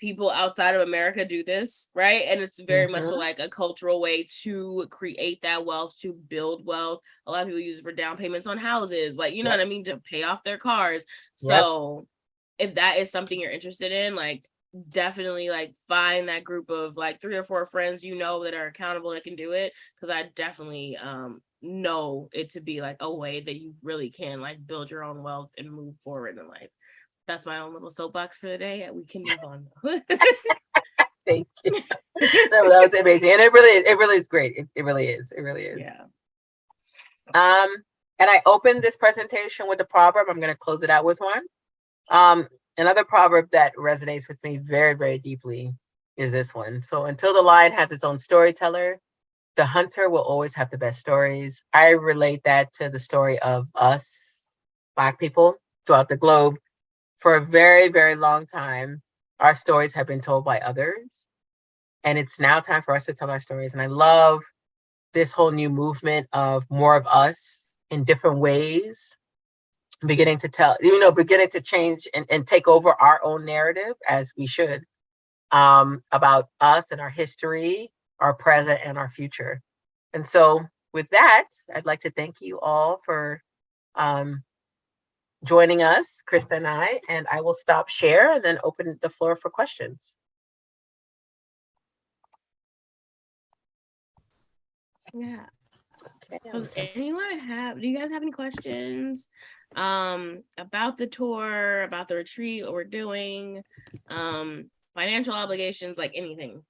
[SPEAKER 1] people outside of America do this, right? And it's very much so like a cultural way to create that wealth, to build wealth. A lot of people use it for down payments on houses, like, you know what I mean, to pay off their cars. So if that is something you're interested in, like definitely like find that group of like 3 or 4 friends you know that are accountable that can do it, because I definitely know it to be like a way that you really can like build your own wealth and move forward in life. That's my own little soapbox for the day. We can move on.
[SPEAKER 2] Thank you. No, that was amazing. And it really is great. It really is.
[SPEAKER 1] Yeah.
[SPEAKER 2] And I opened this presentation with a proverb. I'm going to close it out with one. Another proverb that resonates with me very, very deeply is this one. So until the lion has its own storyteller, the hunter will always have the best stories. I relate that to the story of us, Black people throughout the globe. For a very, very long time, our stories have been told by others. And it's now time for us to tell our stories. And I love this whole new movement of more of us in different ways, beginning to change and take over our own narrative, as we should, about us and our history, our present, and our future. And so with that, I'd like to thank you all for joining us, Christa and I will stop share and then open the floor for questions.
[SPEAKER 1] Yeah. So do you guys have any questions about the tour, about the retreat, what we're doing, financial obligations, like anything?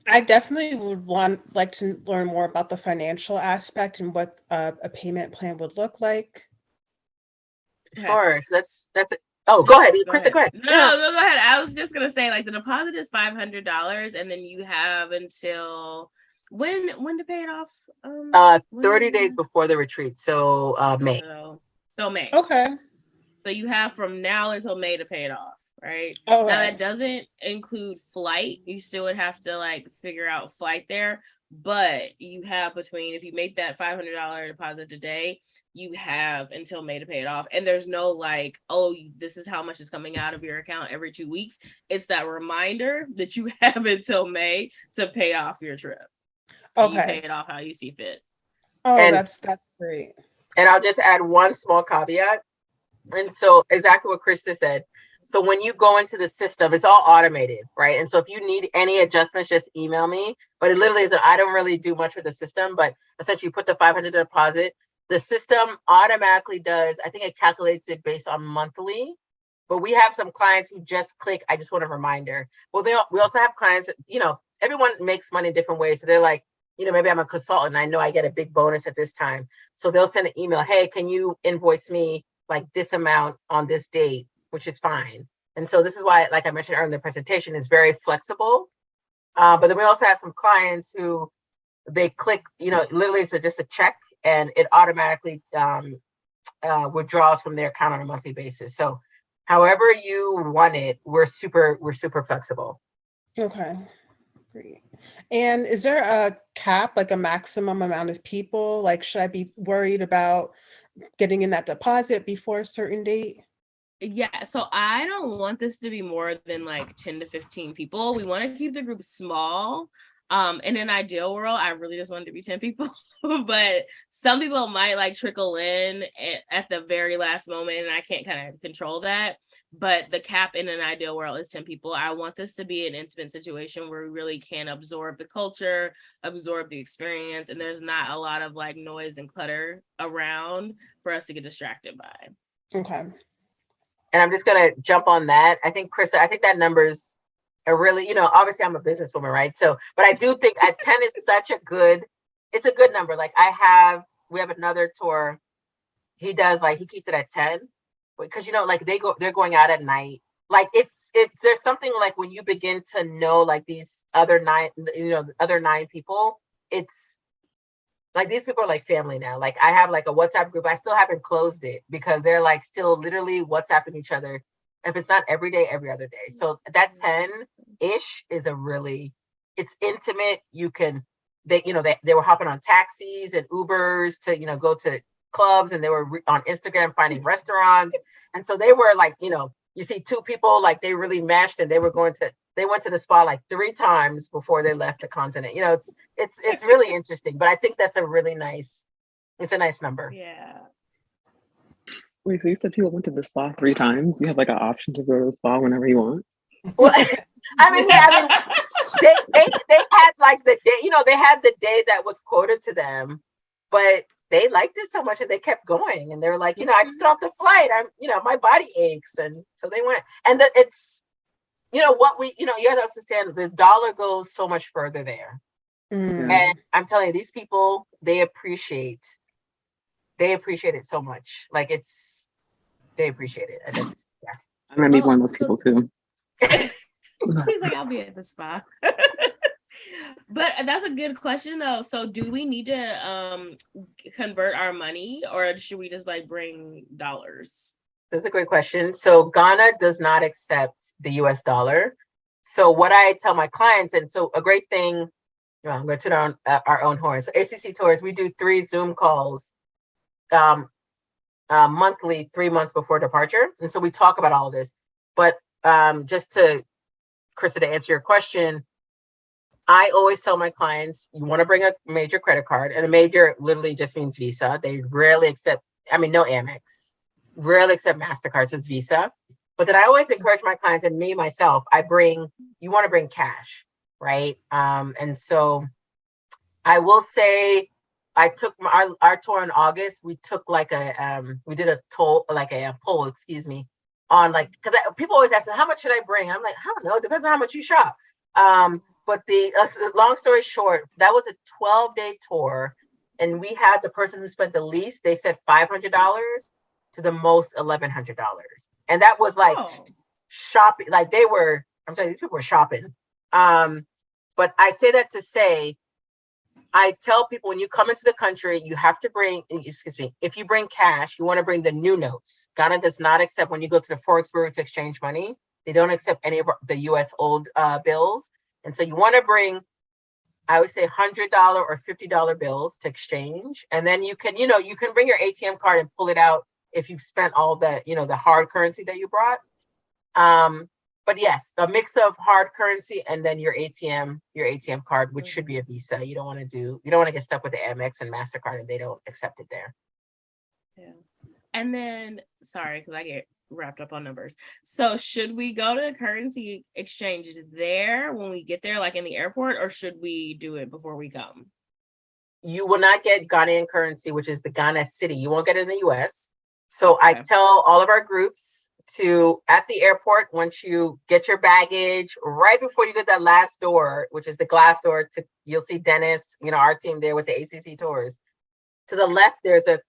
[SPEAKER 4] I definitely would like to learn more about the financial aspect and what a payment plan would look like.
[SPEAKER 2] Sure. So that's it. Oh, go ahead, Christa. Go ahead.
[SPEAKER 1] No, go ahead. I was just gonna say, like, the deposit is $500, and then you have until when to pay it off?
[SPEAKER 2] 30 days before the retreat. So May.
[SPEAKER 1] So May.
[SPEAKER 4] Okay.
[SPEAKER 1] So you have from now until May to pay it off, right?
[SPEAKER 4] Oh,
[SPEAKER 1] now that doesn't include flight. You still would have to like figure out flight there, but you have between, if you make that $500 deposit today, you have until May to pay it off. And there's no like, oh, this is how much is coming out of your account every 2 weeks. It's that reminder that you have until May to pay off your trip.
[SPEAKER 4] Okay.
[SPEAKER 1] You pay it off how you see fit.
[SPEAKER 4] Oh, and that's great.
[SPEAKER 2] And I'll just add one small caveat. And so exactly what Christa said. So when you go into the system, it's all automated, right? And so if you need any adjustments, just email me. But it literally is, I don't really do much with the system, but essentially you put the $500 deposit. The system automatically does, I think it calculates it based on monthly. But we have some clients who just click, I just want a reminder. Well, we also have clients that, you know, everyone makes money in different ways. So they're like, you know, maybe I'm a consultant. I know I get a big bonus at this time. So they'll send an email, hey, can you invoice me like this amount on this date, which is fine. And so this is why, like I mentioned earlier in the presentation, is very flexible. But then we also have some clients who they click, you know, literally it's just a check and it automatically withdraws from their account on a monthly basis. So however you want it, we're super flexible.
[SPEAKER 4] Okay, great. And is there a cap, like a maximum amount of people? Like, should I be worried about getting in that deposit before a certain date?
[SPEAKER 1] Yeah, so I don't want this to be more than like 10 to 15 people. We want to keep the group small. In an ideal world, I really just want it to be 10 people, but some people might like trickle in at the very last moment, and I can't kind of control that. But the cap in an ideal world is 10 people. I want this to be an intimate situation where we really can absorb the culture, absorb the experience, and there's not a lot of like noise and clutter around for us to get distracted by.
[SPEAKER 4] Okay.
[SPEAKER 2] And I'm just gonna jump on that. I think, Christa, I think that number's a really, obviously I'm a businesswoman, right? So, but I do think at 10 is it's a good number. Like we have another tour. He keeps it at 10 because, like they're going out at night. Like there's something like when you begin to know like these other nine people, it's like these people are like family now. Like I have like a WhatsApp group. I still haven't closed it because they're like still literally WhatsApping each other. If it's not every day, every other day. So that 10-ish is it's intimate. They were hopping on taxis and Ubers to, go to clubs, and they were on Instagram finding restaurants. And so they were like, you see two people, like they really meshed, and they went to the spa like 3 times before they left the continent. It's really interesting, but I think that's it's a nice number.
[SPEAKER 1] Yeah.
[SPEAKER 3] Wait, so you said people went to the spa 3 times? You have like an option to go to the spa whenever you want?
[SPEAKER 2] Well, they had like the day, they had the day that was quoted to them, but they liked it so much and they kept going, and they were like, I just got off the flight. My body aches. And so they went, and it's, you have to understand the dollar goes so much further there.
[SPEAKER 4] Mm.
[SPEAKER 2] And I'm telling you, these people, they appreciate it so much. Like they appreciate it. And it's, yeah.
[SPEAKER 3] I'm gonna meet one of those people too.
[SPEAKER 1] She's like, I'll be at the spa. But that's a good question though. So do we need to convert our money, or should we just like bring dollars?
[SPEAKER 2] That's a great question. So Ghana does not accept the US dollar. So what I tell my clients, and so a great thing, I'm going to turn on our own horn. So ACC Tours, we do 3 Zoom calls monthly, 3 months before departure. And so we talk about all of this. But just to, Christa, to answer your question, I always tell my clients, you want to bring a major credit card, and a major literally just means Visa. They rarely accept, no Amex, rarely accept MasterCard, so it's Visa. But then I always encourage my clients, and me, myself, you want to bring cash, right? And so I will say, I took our tour in August. We took like we did a poll, on like, because people always ask me, how much should I bring? I'm like, I don't know, it depends on how much you shop. But long story short, that was a 12-day tour, and we had the person who spent the least, they said $500 to the most $1,100, and that was like shopping. Like I'm telling you, these people were shopping. But I say that to say, I tell people, when you come into the country, you have to bring, if you bring cash, you want to bring the new notes. Ghana does not accept, when you go to the Forex Bureau to exchange money, they don't accept any of the US old bills. And so you want to bring, I would say $100 or $50 bills to exchange. And then you can bring your ATM card and pull it out if you've spent all the, the hard currency that you brought. But yes, a mix of hard currency and then your ATM card, which should be a Visa. You don't want to get stuck with the Amex and MasterCard, and they don't accept it there.
[SPEAKER 1] Yeah. And then, sorry, because I get wrapped up on numbers. So should we go to currency exchange there when we get there, like in the airport, or should we do it before we come?
[SPEAKER 2] You will not get Ghanaian currency, which is the Ghana city. You won't get it in the US. So okay. I tell all of our groups at the airport, once you get your baggage, right before you get that last door, which is the glass door, you'll see Dennis, our team there with the ACC Tours. To the left, there's a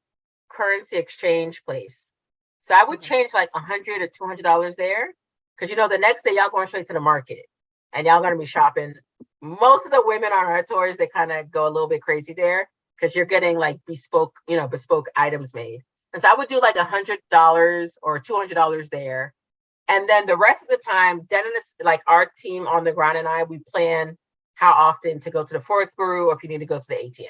[SPEAKER 2] currency exchange place. So I would change like $100 or $200 there, because the next day y'all going straight to the market and y'all gonna be shopping. Most of the women on our tours, they kind of go a little bit crazy there because you're getting like bespoke items made. And so I would do like $100 or $200 there. And then the rest of the time, Dennis, like our team on the ground, and we plan how often to go to the Forex Bureau, or if you need to go to the ATM.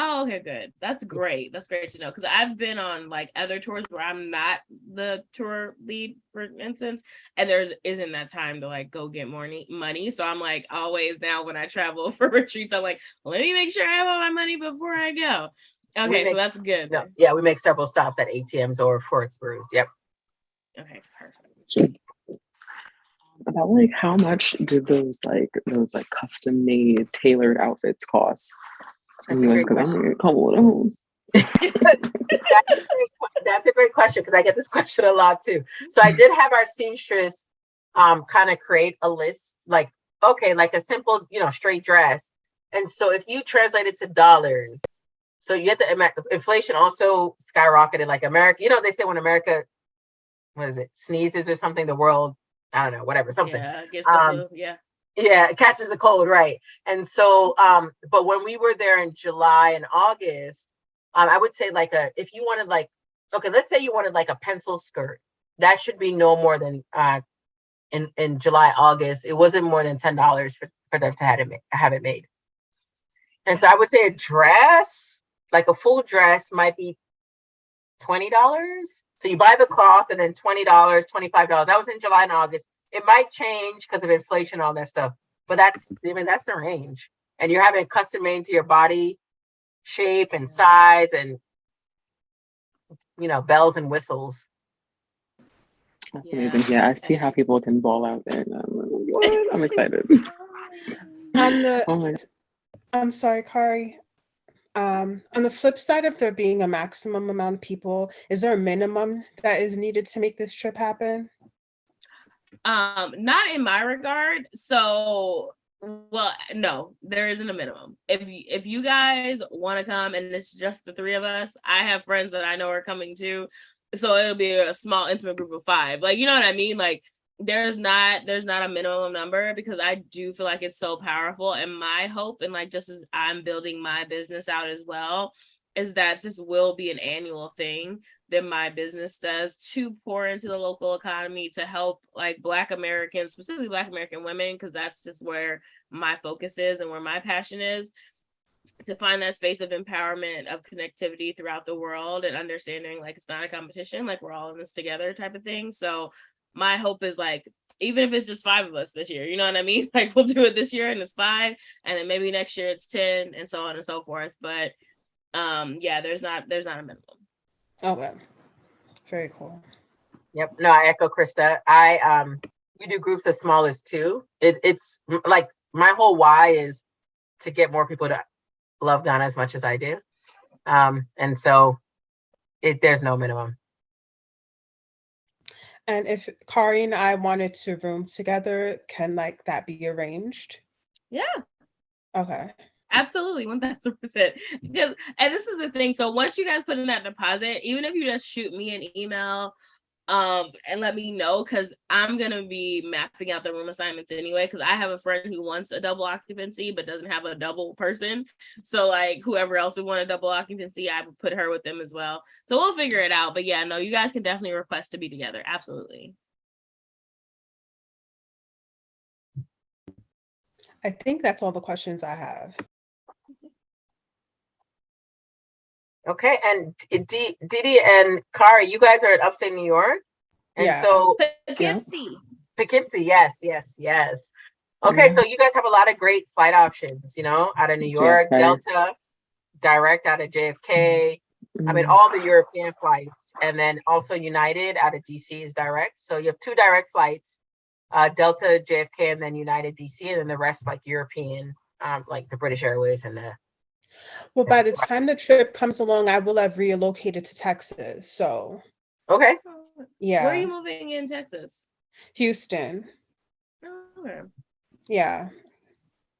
[SPEAKER 1] Oh, okay, good. That's great. That's great to know, because I've been on like other tours where I'm not the tour lead, for instance, and there's isn't that time to like go get more money. So I'm like always now when I travel for retreats, I'm like, let me make sure I have all my money before I go. Okay, so that's good.
[SPEAKER 2] No, yeah, we make several stops at ATMs or forex bureaus. Yep.
[SPEAKER 1] Okay, perfect.
[SPEAKER 3] About like how much did those custom made tailored outfits cost?
[SPEAKER 2] That's a great
[SPEAKER 3] Because I'm
[SPEAKER 2] question.
[SPEAKER 3] gonna get a couple of those.
[SPEAKER 2] That's a great question, because I get this question a lot too. So I did have our seamstress kind of create a list, like, okay, like a simple, straight dress. And so if you translate it to dollars, so you have to, inflation also skyrocketed, like America, they say when America, what is it, sneezes or something, the world, I don't know, whatever, something.
[SPEAKER 1] Yeah, gets the flu, yeah.
[SPEAKER 2] Yeah, it catches a cold, right? And so, but when we were there in July and August, I would say if you wanted okay, let's say you wanted like a pencil skirt, that should be no more than in July, August, it wasn't more than $10 for them to have it made. And so I would say a dress, like a full dress, might be $20. So you buy the cloth and then $20, $25. That was in July and August. It might change because of inflation, all that stuff, but that's the range. And you're having custom made to your body shape and size, and bells and whistles.
[SPEAKER 3] That's amazing. Yeah, I see how people can ball out there. And I'm like, what? I'm excited.
[SPEAKER 4] I'm sorry, Kari. On the flip side of there being a maximum amount of people, is there a minimum that is needed to make this trip happen?
[SPEAKER 1] Not in my regard. So, well, no, there isn't a minimum. If you guys want to come and it's just the three of us, I have friends that I know are coming too. So it'll be a small intimate group of 5. Like, you know what I mean? Like there's not a minimum number, because I do feel like it's so powerful. And my hope, and like just as I'm building my business out as well, is that this will be an annual thing that my business does to pour into the local economy to help like Black Americans, specifically Black American women, because that's just where my focus is and where my passion is, to find that space of empowerment, of connectivity throughout the world, and understanding like it's not a competition, like we're all in this together type of thing. So my hope is like, even if it's just 5 of us this year, you know what I mean? Like we'll do it this year and it's 5, and then maybe next year it's 10, and so on and so forth. But yeah, there's not a minimum.
[SPEAKER 4] Okay, very cool.
[SPEAKER 2] Yep. No, I echo Christa. We do groups as small as 2. It's like my whole why is to get more people to love Ghana as much as I do, and so there's no minimum.
[SPEAKER 4] And if Kari and I wanted to room together, can like that be arranged?
[SPEAKER 1] Yeah.
[SPEAKER 4] Okay.
[SPEAKER 1] Absolutely, 1000%. Because, and this is the thing. So once you guys put in that deposit, even if you just shoot me an email, and let me know, because I'm gonna be mapping out the room assignments anyway. Because I have a friend who wants a double occupancy but doesn't have a double person. So like whoever else would want a double occupancy, I would put her with them as well. So we'll figure it out. But yeah, no, you guys can definitely request to be together. Absolutely.
[SPEAKER 4] I think that's all the questions I have.
[SPEAKER 2] Okay, and Didi and Kari, you guys are in upstate New York, and
[SPEAKER 4] Yeah.
[SPEAKER 2] so
[SPEAKER 1] Poughkeepsie.
[SPEAKER 2] Poughkeepsie, yes. Okay, so you guys have a lot of great flight options, out of New York,
[SPEAKER 3] JFK.
[SPEAKER 2] Delta, direct out of JFK. I mean, all the European flights, and then also United out of DC is direct. So you have 2 direct flights, Delta, JFK, and then United DC, and then the rest like European, like the British Airways and the.
[SPEAKER 4] Well, by the time the trip comes along, I will have relocated to Texas. So.
[SPEAKER 2] Okay.
[SPEAKER 4] Yeah.
[SPEAKER 1] Where are you moving in Texas?
[SPEAKER 4] Houston.
[SPEAKER 1] Okay.
[SPEAKER 4] Yeah.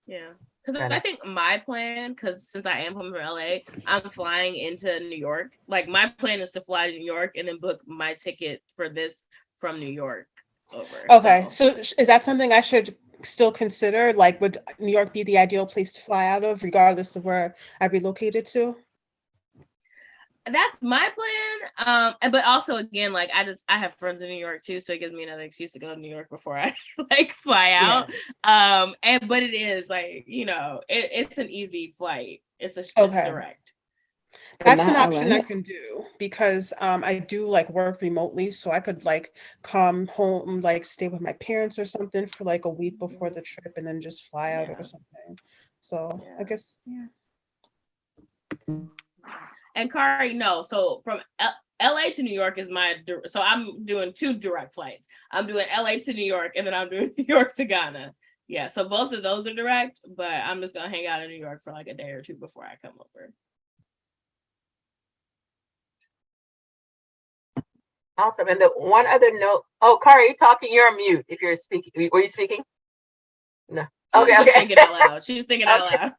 [SPEAKER 1] Yeah. Because I think my plan, because since I am coming from LA, I'm flying into New York. Like my plan is to fly to New York and then book my ticket for this from New York over.
[SPEAKER 4] Okay. So is that something I should still consider? Like, would New York be the ideal place to fly out of, regardless of where I relocated to?
[SPEAKER 1] that's my plan. But also again, like I have friends in New York too, so it gives me another excuse to go to New York before I like fly out. But it is like, it's an easy flight. It's direct.
[SPEAKER 4] That's an option I can do because I do like work remotely, so I could like come home, like stay with my parents or something for like a week before the trip and then just fly out or something. So I guess,
[SPEAKER 1] And Kari, no. So from LA to New York is so I'm doing 2 direct flights. I'm doing LA to New York, and then I'm doing New York to Ghana. Yeah, so both of those are direct, but I'm just gonna hang out in New York for like a day or 2 before I come over.
[SPEAKER 2] Awesome. And the one other note, Kari, you talking? You're on mute if you're speaking. Were you speaking? No. Okay.
[SPEAKER 1] She was thinking out loud. She was thinking out loud.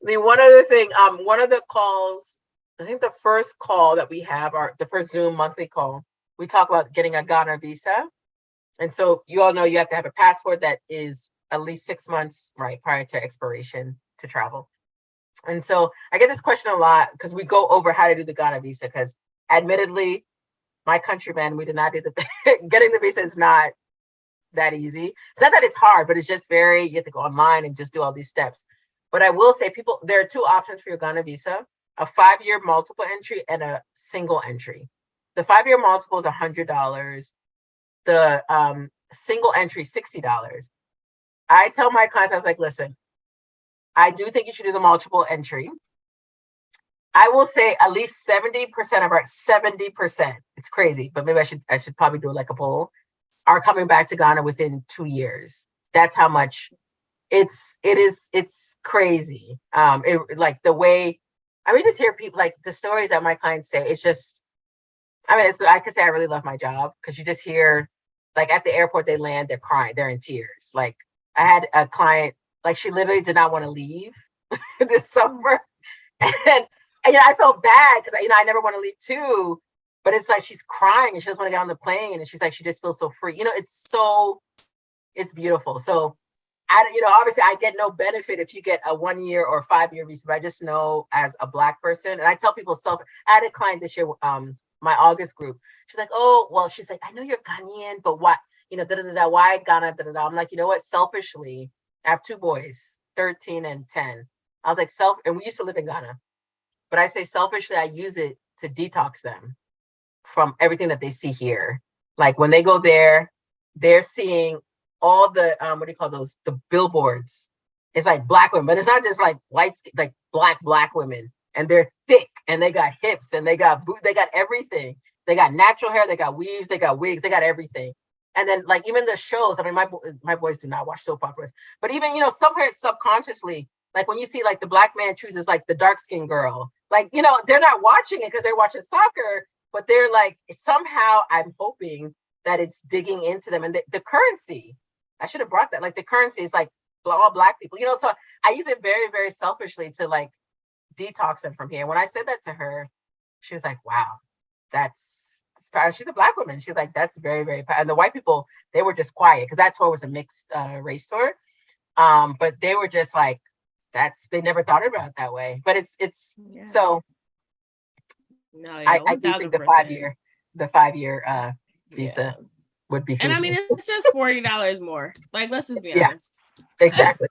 [SPEAKER 2] The one other thing, one of the calls, I think the first call that we have, the first Zoom monthly call, we talk about getting a Ghana visa. And so you all know you have to have a passport that is at least 6 months, right, prior to expiration to travel. And so I get this question a lot because we go over how to do the Ghana visa, because admittedly, my countrymen, we did not do getting the visa is not that easy. It's not that it's hard, but it's just you have to go online and just do all these steps. But I will say, there are 2 options for your Ghana visa: a 5-year multiple entry and a single entry. The 5-year multiple is $100. The single entry, $60. I tell my clients, I was like, listen, I do think you should do the multiple entry. I will say at least 70% of our 70%, it's crazy, but maybe I should probably do like a poll, are coming back to Ghana within 2 years. That's how much it's crazy. Like the way, just hear people, like the stories that my clients say, it's just, I could say I really love my job, because you just hear, like at the airport, they land, they're crying, they're in tears. Like I had a client, like she literally did not want to leave this summer. And I felt bad because I never want to leave too, but it's like she's crying and she doesn't want to get on the plane, and she's like, she just feels so free. It's beautiful. So obviously I get no benefit if you get a 1-year or 5-year visa, but I just know as a Black person, and I tell people, I had a client this year, my August group. She's like, oh, well, she's like, I know you're Ghanaian, but why, why Ghana, I'm like, you know what? Selfishly, I have 2 boys, 13 and 10. I was like, and we used to live in Ghana, but I say selfishly, I use it to detox them from everything that they see here. Like when they go there, they're seeing all the, what do you call those? The billboards. It's like Black women, but it's not just like white, like black women. And they're thick, and they got hips, and they got everything. They got natural hair, they got weaves, they got wigs, they got everything. And then like even the shows, my boys do not watch soap operas, but even, somewhere subconsciously, like when you see like the Black man chooses like the dark skinned girl, like, they're not watching it because they're watching soccer, but they're like, somehow I'm hoping that it's digging into them. And the currency, I should have brought that. Like the currency is like all Black people, so I use it very, very selfishly to like detox them from here. When I said that to her, she was like, wow, that's she's a Black woman. She's like, that's very, very powerful. And the white people, they were just quiet because that tour was a mixed race tour. But they were just like, they never thought about it that way. But it's so no, yeah, I do think the 5-year visa would be
[SPEAKER 1] fruitful. And it's just $40 more. Like, let's just be honest.
[SPEAKER 2] Exactly.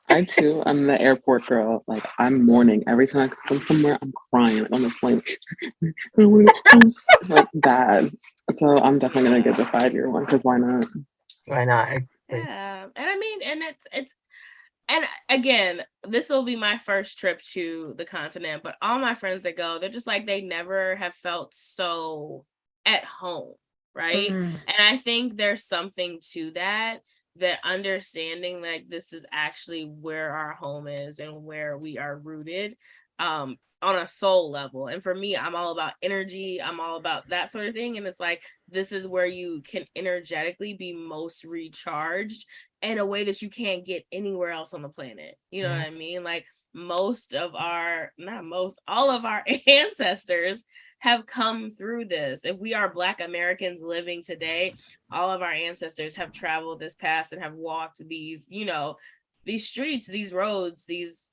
[SPEAKER 3] I too, I'm the airport girl. Like I'm mourning every time I come somewhere. I'm crying like, on the plane, like bad. So I'm definitely gonna get the 5-year one, because why not?
[SPEAKER 2] Why not?
[SPEAKER 1] Yeah, and it's and again, this will be my first trip to the continent. But all my friends that go, they're just like, they never have felt so at home, right? And I think there's something to that understanding like this is actually where our home is and where we are rooted on a soul level. And for me, I'm all about energy. I'm all about that sort of thing. And it's like, this is where you can energetically be most recharged in a way that you can't get anywhere else on the planet. You know what I mean? Like all of our ancestors have come through this. If we are Black Americans living today, all of our ancestors have traveled this path and have walked these, these streets, these roads, these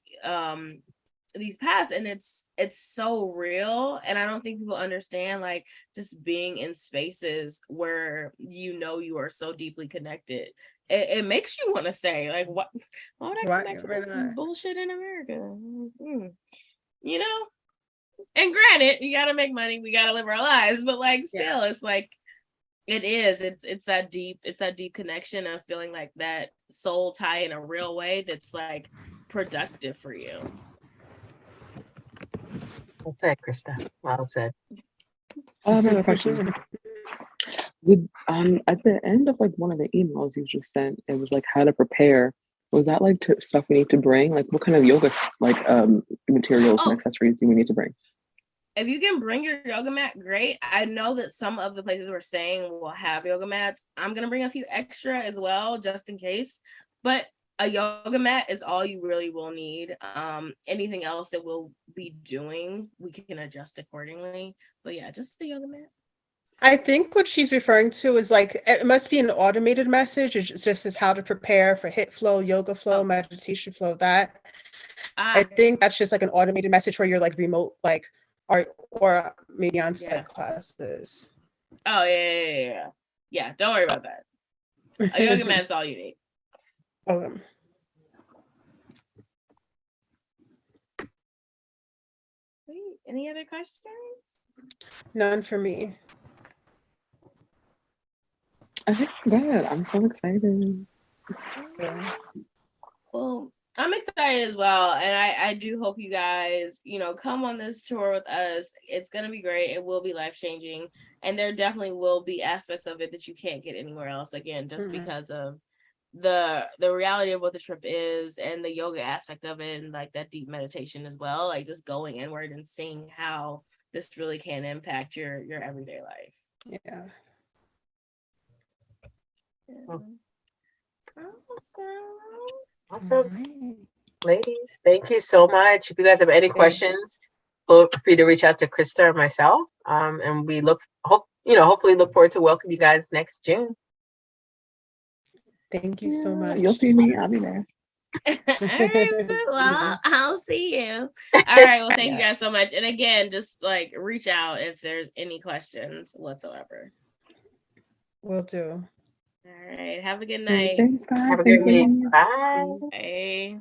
[SPEAKER 1] these paths, and it's so real. And I don't think people understand, like, just being in spaces where you are so deeply connected, it makes you want to stay. Like, why would I connect to this bullshit in America? You know? And granted, you gotta make money, we gotta live our lives, but like still, it's like it's that deep connection of feeling like that soul tie in a real way that's like productive for you.
[SPEAKER 2] Well said, Christa. Well said.
[SPEAKER 3] I have another question. At the end of like one of the emails you just sent, it was like how to prepare. Was that like stuff we need to bring? Like what kind of yoga materials and accessories do we need to bring?
[SPEAKER 1] If you can bring your yoga mat, great. I know that some of the places we're staying will have yoga mats. I'm gonna bring a few extra as well, just in case. But a yoga mat is all you really will need. Anything else that we'll be doing, we can adjust accordingly. But yeah, just the yoga mat.
[SPEAKER 4] I think what she's referring to is like, it must be an automated message. It just says how to prepare for HIIT flow, yoga flow, meditation flow, that. I think that's just like an automated message for your like remote, like, or maybe on site classes.
[SPEAKER 1] Oh, yeah. Yeah, don't worry about that. A yoga mat's all you need. Any other questions?
[SPEAKER 4] None for me.
[SPEAKER 3] I think I'm good. I'm so excited.
[SPEAKER 1] Well, I'm excited as well. And I do hope you guys, come on this tour with us. It's going to be great. It will be life-changing. And there definitely will be aspects of it that you can't get anywhere else. Again, just because of the reality of what the trip is and the yoga aspect of it, and like that deep meditation as well, like just going inward and seeing how this really can impact your everyday life.
[SPEAKER 2] Awesome. Ladies, thank you so much. If you guys have any questions, feel free to reach out to Christa or myself. And we hopefully look forward to welcome you guys next June.
[SPEAKER 4] Thank you so much.
[SPEAKER 3] You'll see me. I'll be there.
[SPEAKER 1] All right, well, I'll see you. All right, well, thank you guys so much. And again, just like reach out if there's any questions whatsoever.
[SPEAKER 4] Will do.
[SPEAKER 1] All right, have a good night.
[SPEAKER 3] Thanks, guys.
[SPEAKER 2] Have a good week. Bye.
[SPEAKER 1] Bye.